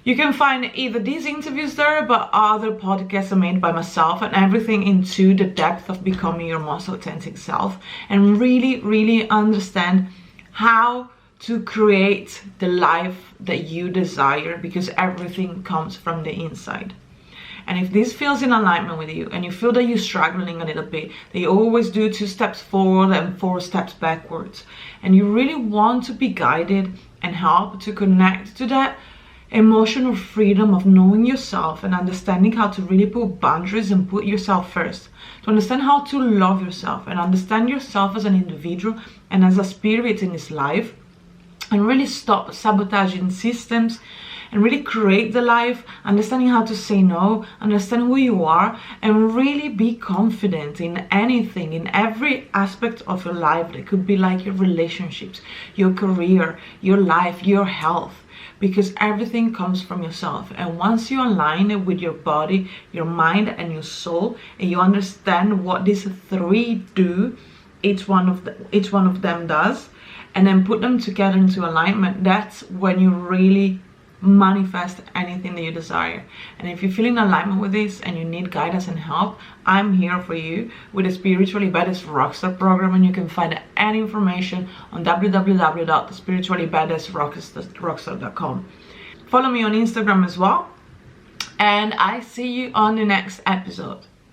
S2: You can find either these interviews there, but other podcasts are made by myself, and everything into the depth of becoming your most authentic self and really, really understand how to create the life that you desire, because everything comes from the inside. And if this feels in alignment with you and you feel that you're struggling a little bit, that you always do 2 steps forward and 4 steps backwards, and you really want to be guided and help to connect to that emotional freedom of knowing yourself and understanding how to really put boundaries and put yourself first, to understand how to love yourself and understand yourself as an individual and as a spirit in this life, and really stop sabotaging systems and really create the life, understanding how to say no, understand who you are, and really be confident in anything, in every aspect of your life. That could be like your relationships, your career, your life, your health, because everything comes from yourself. And once you align it with your body, your mind, and your soul, and you understand what these 3 do, each one of them does, and then put them together into alignment, that's when you really manifest anything that you desire. And if you feel in alignment with this and you need guidance and help, I'm here for you with the Spiritually Badass Rockstar program, and you can find any information on www.spirituallybadassrockstar.com. Follow me on Instagram as well, and I see you on the next episode.